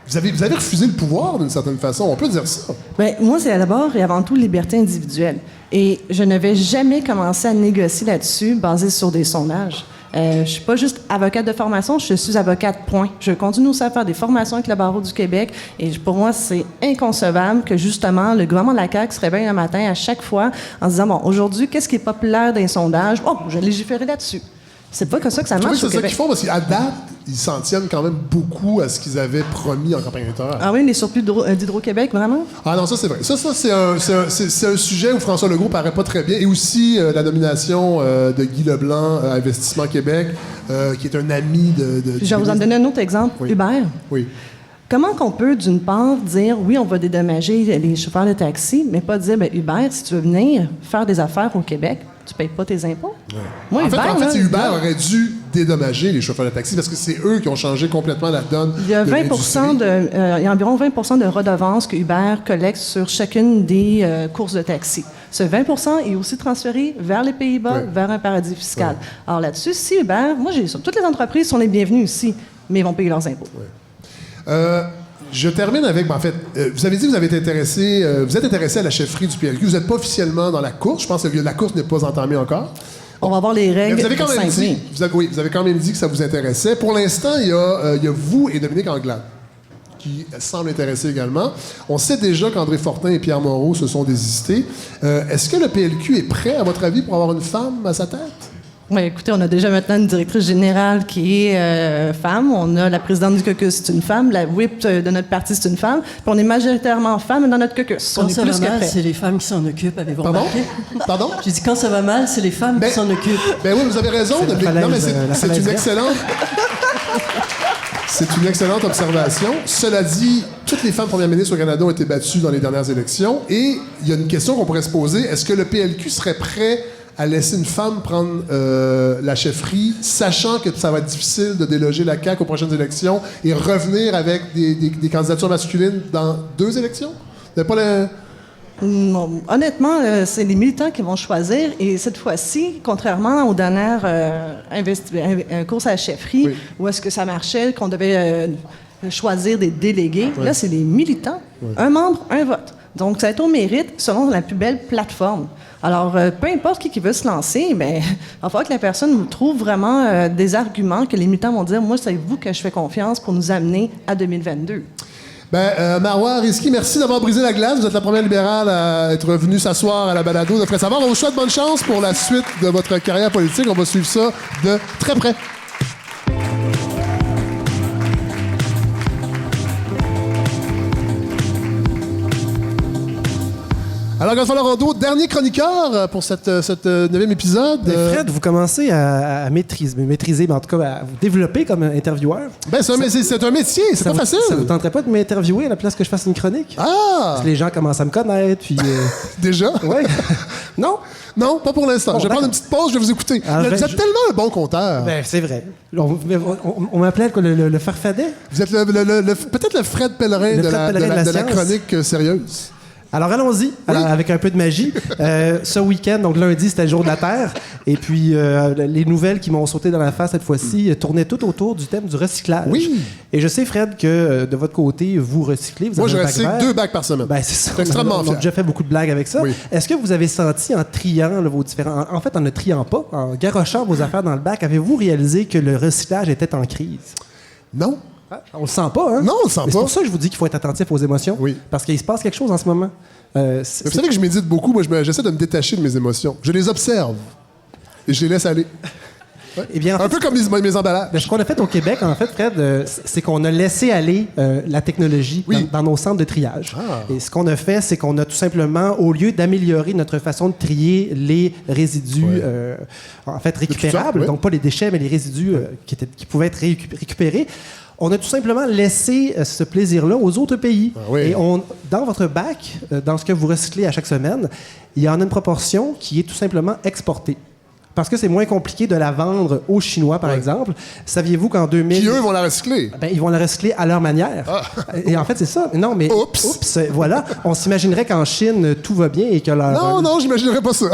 Vous avez refusé le pouvoir d'une certaine façon, on peut dire ça. Bien, moi, c'est d'abord et avant tout liberté individuelle. Et je ne vais jamais commencer à négocier là-dessus basé sur des sondages. Je suis pas juste avocate de formation, je suis avocate, point. Je continue aussi à faire des formations avec le barreau du Québec et pour moi, c'est inconcevable que justement le gouvernement de la CAQ se réveille un matin à chaque fois en se disant, bon, aujourd'hui, qu'est-ce qui est populaire dans les sondages? Oh, je vais légiférer là-dessus. C'est pas comme ça que ça marche au Québec. C'est ça qu'ils font, parce qu'à date, ils s'en tiennent quand même beaucoup à ce qu'ils avaient promis en campagne électorale. Ah oui, les surplus d'Hydro-Québec, vraiment? Ah non, ça c'est vrai. Ça c'est un sujet où François Legault paraît pas très bien. Et aussi la nomination de Guy Leblanc à Investissement Québec, qui est un ami de je vais vous en donner un autre exemple. Oui. Uber. Oui. Comment qu'on peut, d'une part, dire, oui, on va dédommager les chauffeurs de taxi, mais pas dire, bien, Uber, si tu veux venir faire des affaires au Québec, tu payes pas tes impôts? Ouais. Moi, en fait, Uber aurait dû dédommager les chauffeurs de taxi parce que c'est eux qui ont changé complètement la donne. Il y a il y a environ 20 de redevances que Uber collecte sur chacune des courses de taxi. Ce 20 % est aussi transféré vers les Pays-Bas, vers un paradis fiscal. Alors là-dessus, moi, toutes les entreprises sont les bienvenues ici, mais ils vont payer leurs impôts. Je termine avec, en fait, vous avez dit que vous êtes intéressé à la chefferie du PLQ. Vous n'êtes pas officiellement dans la course. Je pense que la course n'est pas entamée encore. On va voir les règles. Mais vous avez quand même dit, vous avez quand même dit que ça vous intéressait. Pour l'instant, il y a vous et Dominique Anglade qui semblent intéressés également. On sait déjà qu'André Fortin et Pierre Moreau se sont désistés. Est-ce que le PLQ est prêt, à votre avis, pour avoir une femme à sa tête? Oui, écoutez, on a déjà maintenant une directrice générale qui est femme. On a la présidente du caucus, c'est une femme. La whip de notre parti, c'est une femme. Puis on est majoritairement femmes dans notre caucus. Quand ça va mal, c'est les femmes qui s'en occupent, avez-vous remarqué? Pardon? J'ai dit, quand ça va mal, c'est les femmes qui s'en occupent. Ben oui, vous avez raison. Non, mais c'est une excellente... C'est une excellente observation. Cela dit, toutes les femmes premières ministres au Canada ont été battues dans les dernières élections. Et il y a une question qu'on pourrait se poser. Est-ce que le PLQ serait prêt à laisser une femme prendre la chefferie, sachant que ça va être difficile de déloger la CAQ aux prochaines élections et revenir avec des candidatures masculines dans 2 élections? Vous n'avez pas le... Non, honnêtement, c'est les militants qui vont choisir. Et cette fois-ci, contrairement aux dernières courses à la chefferie, où est-ce que ça marchait, qu'on devait choisir des délégués, là, c'est les militants. Un membre, un vote. Donc, ça va être au mérite selon la plus belle plateforme. Alors, peu importe qui veut se lancer, mais il va falloir que la personne trouve vraiment des arguments que les militants vont dire, moi, c'est vous que je fais confiance pour nous amener à 2022. Marois Risky, merci d'avoir brisé la glace. Vous êtes la première libérale à être venue s'asseoir à la balado de Frais Savard. On vous souhaite bonne chance pour la suite de votre carrière politique. On va suivre ça de très près. Alors, Godefroy Rondeau, dernier chroniqueur pour cette 9e épisode. Fred, vous commencez à maîtriser, mais en tout cas à vous développer comme intervieweur. C'est un métier, c'est pas facile. Ça vous tenterait pas de m'interviewer à la place que je fasse une chronique? Ah! Parce que les gens commencent à me connaître, puis... Déjà? Oui. Non? Non, pas pour l'instant. Bon, je vais prendre une petite pause, je vais vous écouter. Vous êtes tellement un bon conteur. C'est vrai. On m'appelait le farfadet? Vous êtes peut-être le Fred Pellerin de la chronique sérieuse. Alors, allons-y, avec un peu de magie. Ce week-end, donc lundi, c'était le jour de la Terre. Et puis, les nouvelles qui m'ont sauté dans la face cette fois-ci tournaient tout autour du thème du recyclage. Oui. Et je sais, Fred, que de votre côté, vous recyclez. Moi, je recycle 2 bacs par semaine. C'est ça. C'est extrêmement fier. On a déjà fait beaucoup de blagues avec ça. Oui. Est-ce que vous avez senti, en triant vos différents... En fait, en ne triant pas, en garochant vos affaires dans le bac, avez-vous réalisé que le recyclage était en crise? Non. On le sent pas, hein? Non, on le sent pas. C'est pour ça que je vous dis qu'il faut être attentif aux émotions. Oui. Parce qu'il se passe quelque chose en ce moment. Vous savez que je médite beaucoup. Moi, j'essaie de me détacher de mes émotions. Je les observe et je les laisse aller. Ouais. Eh bien, un peu comme mes emballages. Ce qu'on a fait au Québec, en fait, Fred, c'est qu'on a laissé aller la technologie dans nos centres de triage. Ah. Et ce qu'on a fait, c'est qu'on a tout simplement, au lieu d'améliorer notre façon de trier les résidus, en fait, récupérables, donc pas les déchets, mais les résidus qui pouvaient être récupérés, on a tout simplement laissé ce plaisir-là aux autres pays. Ah oui. Et dans votre bac, dans ce que vous recyclez à chaque semaine, il y en a une proportion qui est tout simplement exportée. Parce que c'est moins compliqué de la vendre aux Chinois, par exemple. Saviez-vous qu'en 2000... Qui, eux, vont la recycler? Ils vont la recycler à leur manière. Ah. Et en fait, c'est ça. Non, mais... Oups! Voilà. On s'imaginerait qu'en Chine, tout va bien et que leur... Non, j'imaginerais pas ça.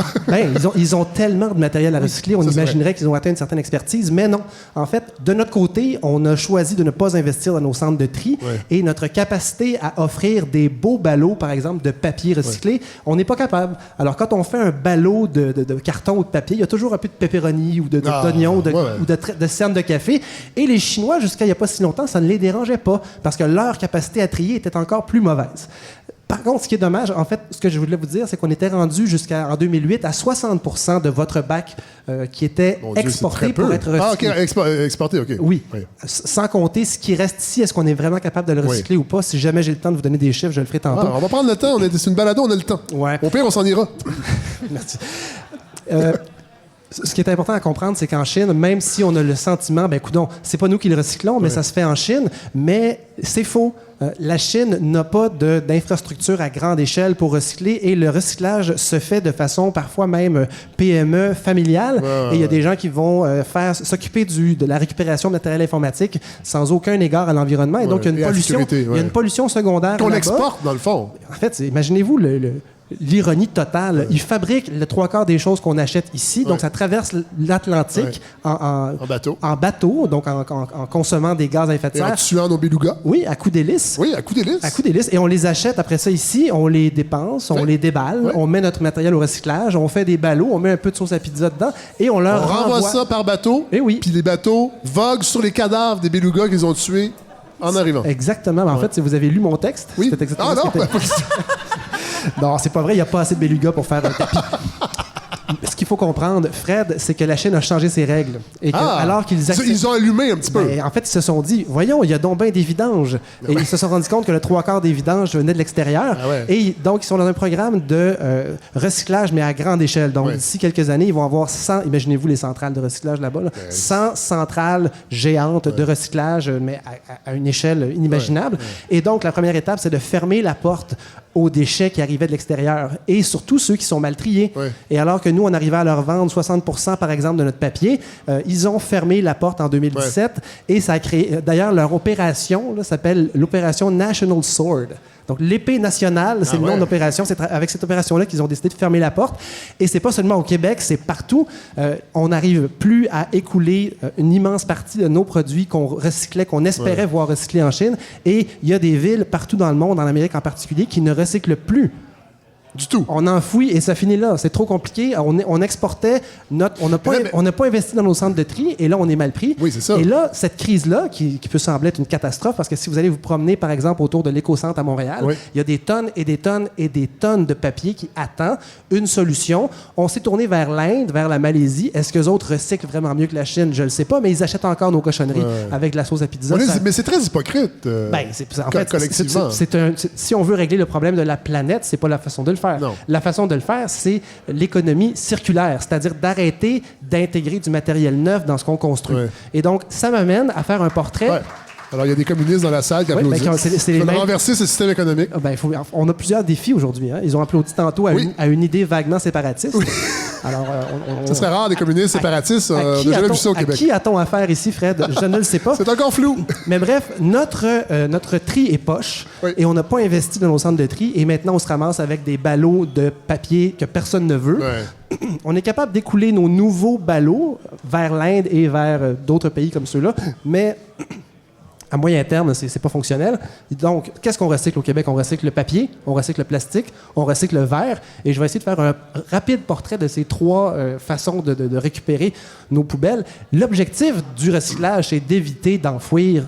Ils ont tellement de matériel à recycler, on imaginerait qu'ils ont atteint une certaine expertise, mais non. En fait, de notre côté, on a choisi de ne pas investir dans nos centres de tri et notre capacité à offrir des beaux ballots, par exemple, de papier recyclé, on n'est pas capable. Alors, quand on fait un ballot de carton ou de papier, il y a toujours un peu de pepperoni ou d'oignon ou de cernes de café. Et les Chinois, jusqu'à il n'y a pas si longtemps, ça ne les dérangeait pas parce que leur capacité à trier était encore plus mauvaise. Par contre, ce qui est dommage, en fait, ce que je voulais vous dire, c'est qu'on était rendu jusqu'en 2008 à 60% de votre bac qui était exporté pour être recyclé. Ah, OK, exporté, OK. Oui. Sans compter ce qui reste ici, est-ce qu'on est vraiment capable de le recycler ou pas? Si jamais j'ai le temps de vous donner des chiffres, je le ferai tantôt. On va prendre le temps, c'est une balado, on a le temps. Ouais. Au pire, on s'en ira. Merci. Ce qui est important à comprendre, c'est qu'en Chine, même si on a le sentiment, coudonc, c'est pas nous qui le recyclons, mais ça se fait en Chine, mais c'est faux. La Chine n'a pas d'infrastructure à grande échelle pour recycler et le recyclage se fait de façon parfois même PME familiale. Et il y a des gens qui vont s'occuper de la récupération de matériel informatique sans aucun égard à l'environnement. Et donc, il y a une pollution secondaire. Qu'on exporte, dans le fond. En fait, imaginez-vous l'ironie totale. Ils fabriquent le 3/4 des choses qu'on achète ici. Donc, ça traverse l'Atlantique en bateau, donc en consommant des gaz à effet de serre. Et en tuant nos belugas. Oui, à coups d'hélice. Oui, à coups d'hélice. À coups d'hélice. Et on les achète après ça ici, on les dépense, on les déballe, on met notre matériel au recyclage, on fait des ballots, on met un peu de sauce à pizza dedans et on leur renvoie ça par bateau. Et oui. Puis les bateaux voguent sur les cadavres des belugas qu'ils ont tués en arrivant. Exactement. En fait, si vous avez lu mon texte, oui. c'était exactement Non, c'est pas vrai, il n'y a pas assez de belugas pour faire un tapis. Ce qu'il faut comprendre, Fred, c'est que la Chine a changé ses règles. Et que, alors qu'ils ils ont allumé un petit peu. En fait, ils se sont dit, voyons, il y a donc bien des vidanges. Et ils se sont rendus compte que le 3/4 des vidanges venaient de l'extérieur. Et donc, ils sont dans un programme de recyclage, mais à grande échelle. Donc, d'ici quelques années, ils vont avoir 100, imaginez-vous les centrales de recyclage là-bas, 100 centrales géantes de recyclage, mais à une échelle inimaginable. Et donc, la première étape, c'est de fermer la porte aux déchets qui arrivaient de l'extérieur et surtout ceux qui sont mal triés. Et alors que nous, on arrivait à leur vendre 60%, par exemple, de notre papier, ils ont fermé la porte en 2017 et ça a créé... D'ailleurs, leur opération s'appelle l'opération National Sword. Donc, l'épée nationale, c'est le nom de l'opération. C'est avec cette opération-là qu'ils ont décidé de fermer la porte. Et c'est pas seulement au Québec, c'est partout. On n'arrive plus à écouler une immense partie de nos produits qu'on recyclait, qu'on espérait voir recycler en Chine. Et il y a des villes partout dans le monde, en Amérique en particulier, qui ne recyclent plus. Du tout. On enfouit et ça finit là. C'est trop compliqué. On exportait on n'a pas investi dans nos centres de tri et là, on est mal pris. Oui, c'est ça. Et là, cette crise-là, qui peut sembler être une catastrophe, parce que si vous allez vous promener, par exemple, autour de l'Écocentre à Montréal, il y a des tonnes et des tonnes et des tonnes de papier qui attendent une solution. On s'est tourné vers l'Inde, vers la Malaisie. Est-ce qu'eux autres recyclent vraiment mieux que la Chine? Je ne le sais pas, mais ils achètent encore nos cochonneries avec de la sauce à pizza. Mais c'est très hypocrite. En fait, collectivement. Si on veut régler le problème de la planète, c'est pas la façon de le faire. Non. La façon de le faire, c'est l'économie circulaire, c'est-à-dire d'arrêter d'intégrer du matériel neuf dans ce qu'on construit. Et donc, ça m'amène à faire un portrait. Alors, il y a des communistes dans la salle qui applaudissent. Il faut renverser ce système économique. On a plusieurs défis aujourd'hui. Hein. Ils ont applaudi tantôt à une idée vaguement séparatiste. Alors, ce serait rare, des communistes séparatistes. On n'a jamais vu ça au Québec. À qui a-t-on affaire ici, Fred? Je ne le sais pas. C'est encore flou. Mais bref, notre tri est poche et on n'a pas investi dans nos centres de tri. Et maintenant, on se ramasse avec des ballots de papier que personne ne veut. On est capable d'écouler nos nouveaux ballots vers l'Inde et vers d'autres pays comme ceux-là. Mais... à moyen terme, c'est pas fonctionnel. Donc, qu'est-ce qu'on recycle au Québec? On recycle le papier, on recycle le plastique, on recycle le verre. Et je vais essayer de faire un rapide portrait de ces trois façons de récupérer nos poubelles. L'objectif du recyclage, c'est d'éviter d'enfouir.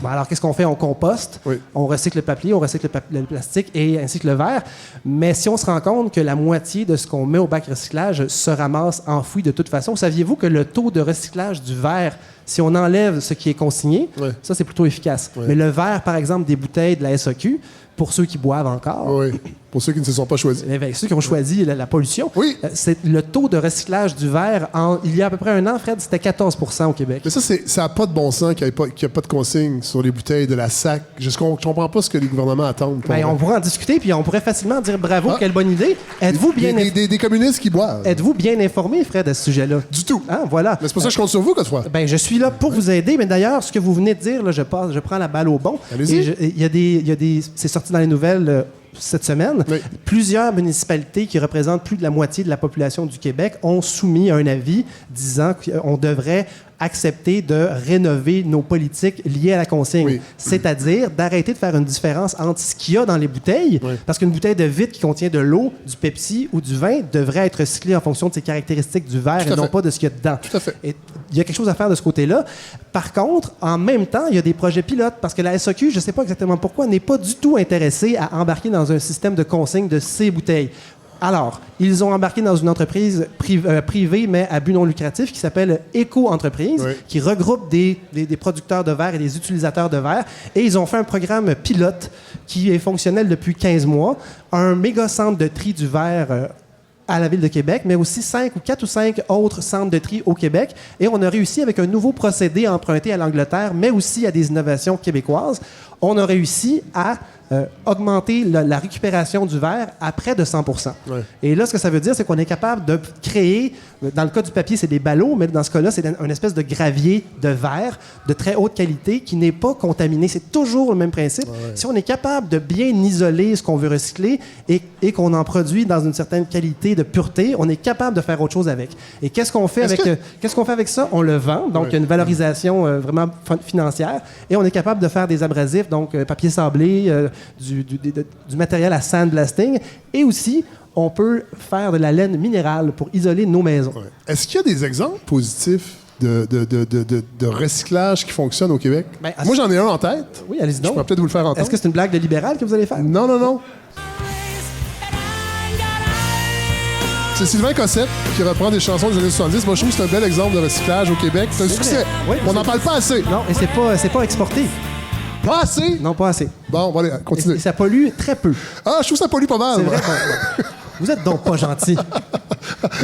Alors, qu'est-ce qu'on fait? On composte, on recycle le papier, on recycle le plastique et ainsi que le verre. Mais si on se rend compte que la moitié de ce qu'on met au bac recyclage se ramasse enfoui de toute façon, saviez-vous que le taux de recyclage du verre, si on enlève ce qui est consigné, ça, c'est plutôt efficace. Mais le verre, par exemple, des bouteilles de la SAQ, pour ceux qui boivent encore... Pour ceux qui ne se sont pas choisis. Ceux qui ont choisi la pollution. C'est le taux de recyclage du verre, il y a à peu près un an, Fred, c'était 14% au Québec. Mais ça n'a pas de bon sens qu'il n'y ait pas de consigne sur les bouteilles de la SAC. Je ne comprends pas ce que les gouvernements attendent. On pourrait en discuter, puis on pourrait facilement dire bravo, quelle bonne idée. Êtes-vous bien... Des communistes qui boivent. Êtes-vous bien informé, Fred, à ce sujet-là? Du tout. Voilà. Mais c'est pour ça que je compte sur vous, Godefroy. Je suis là pour vous aider, mais d'ailleurs, ce que vous venez de dire, là, je prends la balle au bon. Allez-y. C'est sorti dans les nouvelles... cette semaine, plusieurs municipalités qui représentent plus de la moitié de la population du Québec ont soumis un avis disant qu'on devrait accepter de rénover nos politiques liées à la consigne. C'est-à-dire d'arrêter de faire une différence entre ce qu'il y a dans les bouteilles, parce qu'une bouteille de vitre qui contient de l'eau, du Pepsi ou du vin devrait être recyclée en fonction de ses caractéristiques du verre et non pas de ce qu'il y a dedans. Tout à fait. Et il y a quelque chose à faire de ce côté-là. Par contre, en même temps, il y a des projets pilotes, parce que la SAQ, je ne sais pas exactement pourquoi, n'est pas du tout intéressée à embarquer dans un système de consigne de ces bouteilles. Alors, ils ont embarqué dans une entreprise privée, mais à but non lucratif, qui s'appelle Éco-entreprise, qui regroupe des producteurs de verre et des utilisateurs de verre. Et ils ont fait un programme pilote qui est fonctionnel depuis 15 mois, un méga centre de tri du verre à la Ville de Québec, mais aussi 4 ou 5 autres centres de tri au Québec. Et on a réussi, avec un nouveau procédé emprunté à l'Angleterre, mais aussi à des innovations québécoises, on a réussi à augmenter la récupération du verre à près de 100%. Ouais. Et là, ce que ça veut dire, c'est qu'on est capable de créer, dans le cas du papier, c'est des ballots, mais dans ce cas-là, c'est une espèce de gravier de verre de très haute qualité qui n'est pas contaminé. C'est toujours le même principe. Ouais. Si on est capable de bien isoler ce qu'on veut recycler et qu'on en produit dans une certaine qualité de pureté, on est capable de faire autre chose avec. Et qu'est-ce qu'on fait avec ça? On le vend, donc il y a une valorisation vraiment financière, et on est capable de faire des abrasifs, donc papier sablé, du matériel à sandblasting, et aussi on peut faire de la laine minérale pour isoler nos maisons. Ouais. Est-ce qu'il y a des exemples positifs de recyclage qui fonctionnent au Québec? Ben, moi, j'en ai un en tête. Oui, allez-y donc. Je pourrais peut-être vous le faire entendre. Est-ce que c'est une blague de libéral que vous allez faire? Non. C'est Sylvain Cossette qui reprend des chansons des années 70. Moi, je trouve que c'est un bel exemple de recyclage au Québec. C'est un succès. Oui, on n'en parle pas assez. Non, et c'est pas exporté. Pas assez? Non, pas assez. Bon, on va aller continuer. Et ça pollue très peu. Ah, je trouve que ça pollue pas mal. C'est vrai. Vous êtes donc pas gentil.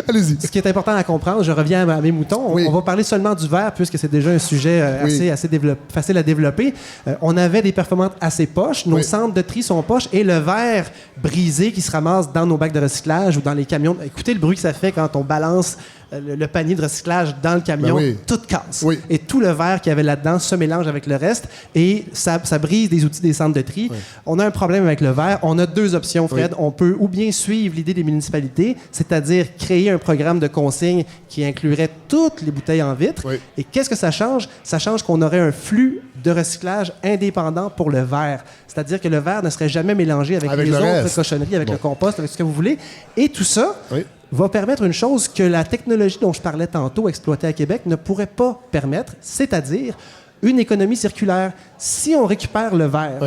Allez-y. Ce qui est important à comprendre, je reviens à mes moutons. On va parler seulement du verre, puisque c'est déjà un sujet assez facile à développer. On avait des performances assez poches. Nos centres de tri sont poches. Et le verre brisé qui se ramasse dans nos bacs de recyclage ou dans les camions. Écoutez le bruit que ça fait quand on balance le panier de recyclage dans le camion, tout casse. Oui. Et tout le verre qu'il y avait là-dedans se mélange avec le reste et ça brise des outils des centres de tri. Oui. On a un problème avec le verre. On a deux options, Fred. On peut ou bien suivre l'idée des municipalités, c'est-à-dire créer un programme de consigne qui inclurait toutes les bouteilles en vitre. Oui. Et qu'est-ce que ça change? Ça change qu'on aurait un flux de recyclage indépendant pour le verre. C'est-à-dire que le verre ne serait jamais mélangé avec les autres cochonneries, avec le compost, avec ce que vous voulez. Et tout ça va permettre une chose que la technologie dont je parlais tantôt, exploitée à Québec, ne pourrait pas permettre, c'est-à-dire une économie circulaire. Si on récupère le verre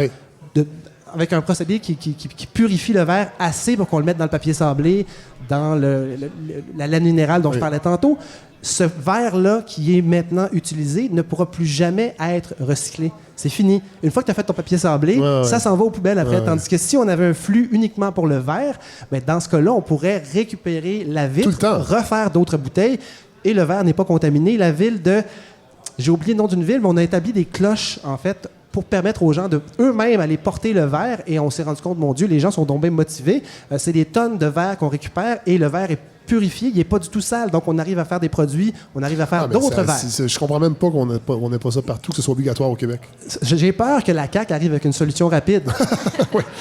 avec un procédé qui purifie le verre assez pour qu'on le mette dans le papier sablé, dans la laine minérale dont je parlais tantôt, ce verre-là qui est maintenant utilisé ne pourra plus jamais être recyclé. C'est fini. Une fois que tu as fait ton papier sablé, ça s'en va aux poubelles après. Tandis que si on avait un flux uniquement pour le verre, ben dans ce cas-là, on pourrait récupérer la vitre, refaire d'autres bouteilles, et le verre n'est pas contaminé. La ville de... J'ai oublié le nom d'une ville, mais on a établi des cloches, en fait, pour permettre aux gens de eux-mêmes aller porter le verre. Et on s'est rendu compte, mon Dieu, les gens sont donc bien motivés. C'est des tonnes de verre qu'on récupère et le verre est purifié, il n'est pas du tout sale. Donc, on arrive à faire des produits, on arrive à faire d'autres verres. Je comprends même pas qu'on n'ait pas ça partout, que ce soit obligatoire au Québec. J'ai peur que la CAQ arrive avec une solution rapide.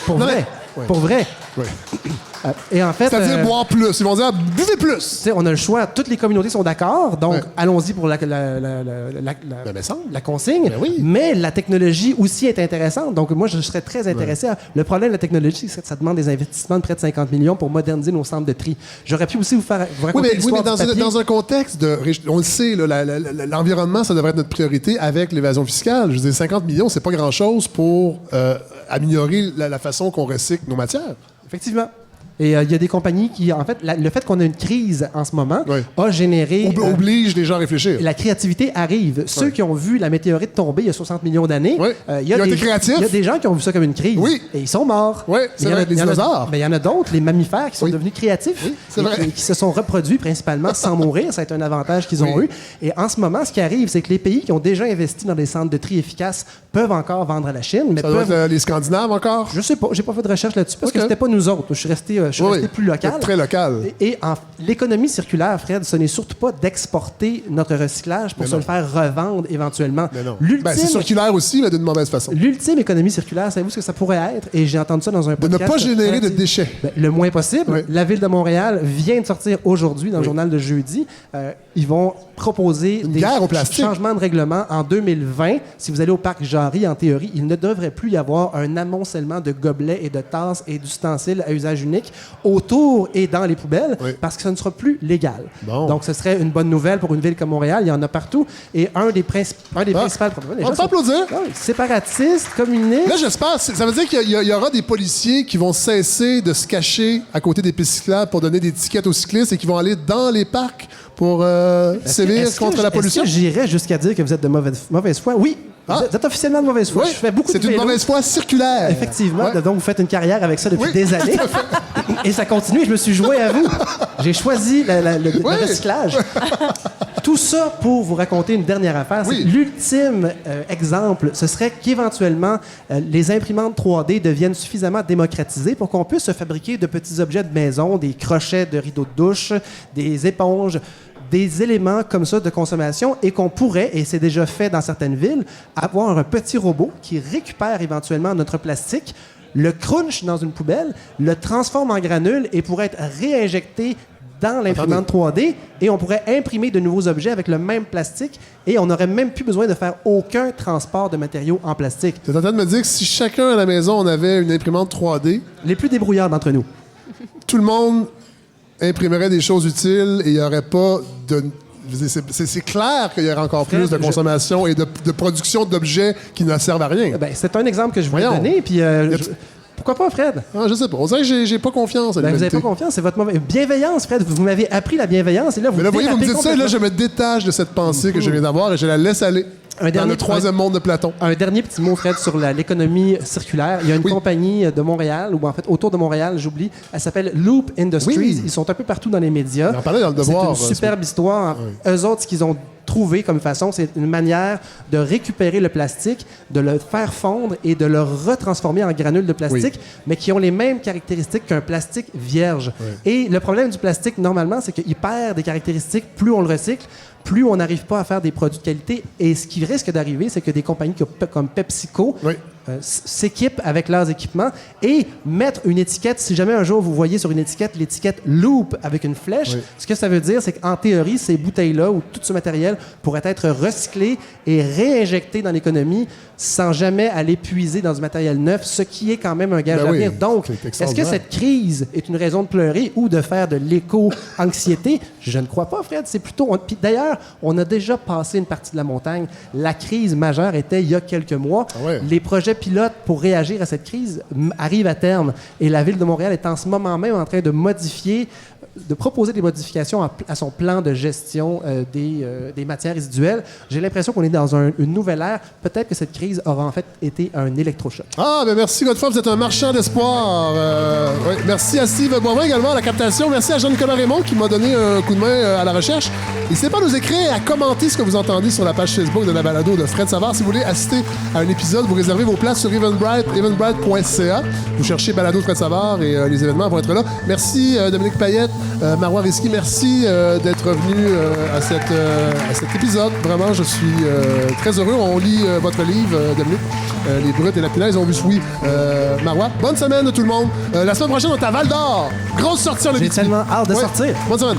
Pour vrai. Pour vrai. Oui. Et en fait, c'est-à-dire boire plus. Ils vont dire buvez plus. On a le choix. Toutes les communautés sont d'accord. Donc, allons-y pour la consigne. Ben oui. Mais la technologie aussi est intéressante. Donc, moi, je serais très intéressé. Le problème de la technologie, c'est que ça demande des investissements de près de 50 millions pour moderniser nos centres de tri. J'aurais pu aussi vous raconter l'histoire du papier. Dans un contexte de... On le sait, l'environnement, ça devrait être notre priorité avec l'évasion fiscale. Je veux dire, 50 millions, c'est pas grand-chose pour améliorer la façon qu'on recycle nos matières. Effectivement. Et il y a des compagnies qui, en fait, le fait qu'on a une crise en ce moment a généré... oblige les gens à réfléchir. La créativité arrive. Ceux qui ont vu la météorite tomber il y a 60 millions d'années, ils ont été créatifs. Il y a des gens qui ont vu ça comme une crise. Oui. Et ils sont morts. Oui, c'est vrai, les dinosaures. Mais il y en a d'autres, les mammifères, qui sont devenus créatifs. Oui, c'est vrai. Qui se sont reproduits principalement sans mourir. Ça a été un avantage qu'ils ont eu. Et en ce moment, ce qui arrive, c'est que les pays qui ont déjà investi dans des centres de tri efficaces peuvent encore vendre à la Chine. Mais ça doit être les Scandinaves encore? Je sais pas. J'ai pas fait de recherche là-dessus parce que c'était pas nous autres. Je suis resté plus local. Très local. Et l'économie circulaire, Fred, ce n'est surtout pas d'exporter notre recyclage pour se le faire revendre éventuellement. C'est circulaire aussi, mais d'une mauvaise façon. L'ultime économie circulaire, savez-vous ce que ça pourrait être? Et j'ai entendu ça dans un podcast. De ne pas générer de déchets. Le moins possible. Oui. La Ville de Montréal vient de sortir aujourd'hui dans le journal de jeudi. Ils vont proposer des changements de règlement en 2020. Si vous allez au parc Jarry, en théorie, il ne devrait plus y avoir un amoncellement de gobelets et de tasses et d'ustensiles à usage unique autour et dans les poubelles parce que ça ne sera plus légal. Bon. Donc, ce serait une bonne nouvelle pour une ville comme Montréal. Il y en a partout. Et un des principaux problèmes... On va t'applaudir. Séparatistes, communistes... Là, j'espère. Ça veut dire qu'il y aura des policiers qui vont cesser de se cacher à côté des pistes cyclables pour donner des tickets aux cyclistes et qui vont aller dans les parcs pour sévir contre la pollution? Est-ce que j'irais jusqu'à dire que vous êtes de mauvaise foi? Oui. Vous êtes officiellement de mauvaise foi. Oui. Je fais beaucoup de vélo. C'est une mauvaise foi circulaire. Effectivement. Donc, vous faites une carrière avec ça depuis des années. Et ça continue. Je me suis joué à vous. J'ai choisi le recyclage. Tous ça pour vous raconter une dernière affaire. Oui. L'ultime exemple, ce serait qu'éventuellement, les imprimantes 3D deviennent suffisamment démocratisées pour qu'on puisse se fabriquer de petits objets de maison, des crochets de rideaux de douche, des éponges, des éléments comme ça de consommation et qu'on pourrait, et c'est déjà fait dans certaines villes, avoir un petit robot qui récupère éventuellement notre plastique, le crunch dans une poubelle, le transforme en granules et pourrait être réinjecté dans l'imprimante 3D et on pourrait imprimer de nouveaux objets avec le même plastique et on n'aurait même plus besoin de faire aucun transport de matériaux en plastique. Tu es en train de me dire que si chacun à la maison, on avait une imprimante 3D... Les plus débrouillards d'entre nous. Tout le monde imprimerait des choses utiles et il n'y aurait pas de... C'est clair qu'il y aurait encore plus de consommation et de production d'objets qui ne servent à rien. Ben, c'est un exemple que je voulais donner. Puis, pourquoi pas, Fred? Ah, je sais pas. On dirait que j'ai pas confiance à vous n'avez pas confiance, c'est votre mauvaise... Bienveillance, Fred. Vous m'avez appris la bienveillance et là, Mais là, vous me dites ça et là, je me détache de cette pensée que je viens d'avoir et je la laisse aller. Dans le troisième monde de Platon. Un dernier petit mot, Fred, sur l'économie circulaire. Il y a une compagnie de Montréal, ou en fait autour de Montréal, j'oublie, elle s'appelle Loop Industries. Oui. Ils sont un peu partout dans les médias. On en parlait dans le Devoir. C'est une superbe histoire. Oui. Eux autres, ce qu'ils ont trouvé comme façon, c'est une manière de récupérer le plastique, de le faire fondre et de le retransformer en granules de plastique, mais qui ont les mêmes caractéristiques qu'un plastique vierge. Oui. Et le problème du plastique, normalement, c'est qu'il perd des caractéristiques plus on le recycle, plus on n'arrive pas à faire des produits de qualité. Et ce qui risque d'arriver, c'est que des compagnies comme PepsiCo s'équipent avec leurs équipements et mettre une étiquette. Si jamais un jour vous voyez sur une étiquette l'étiquette Loop avec une flèche, ce que ça veut dire, c'est qu'en théorie, ces bouteilles-là ou tout ce matériel pourrait être recyclé et réinjecté dans l'économie sans jamais aller puiser dans du matériel neuf, ce qui est quand même un gage d'avenir. Donc, est-ce que cette crise est une raison de pleurer ou de faire de l'éco-anxiété? Je ne crois pas, Fred. C'est plutôt... Puis d'ailleurs, on a déjà passé une partie de la montagne. La crise majeure était il y a quelques mois. Les projets pilotes pour réagir à cette crise arrivent à terme. Et la Ville de Montréal est en ce moment même en train de proposer des modifications à son plan de gestion des matières résiduelles. J'ai l'impression qu'on est dans une nouvelle ère. Peut-être que cette crise aura en fait été un électrochoc. Ah, ben merci Godefroy, vous êtes un marchand d'espoir. Merci à Steve Boivin également à la captation. Merci à Jean-Nicolas Raymond qui m'a donné un coup de main à la recherche. N'hésitez pas à nous écrire et à commenter ce que vous entendez sur la page Facebook de la balado de Fred Savard. Si vous voulez assister à un épisode, vous réservez vos places sur eventbrite.ca. Vous cherchez balado de Fred Savard et les événements vont être là. Merci Dominique Payette. Marois Risky, merci d'être venu à cet épisode. Vraiment, je suis très heureux. On lit votre livre, Dominique, Les Brutes et la Punaise. On vous suit. Marois, bonne semaine tout le monde. La semaine prochaine, on est à Val d'Or. Grosse sortie en Abitibi. J'ai tellement hâte de sortir. Bonne semaine.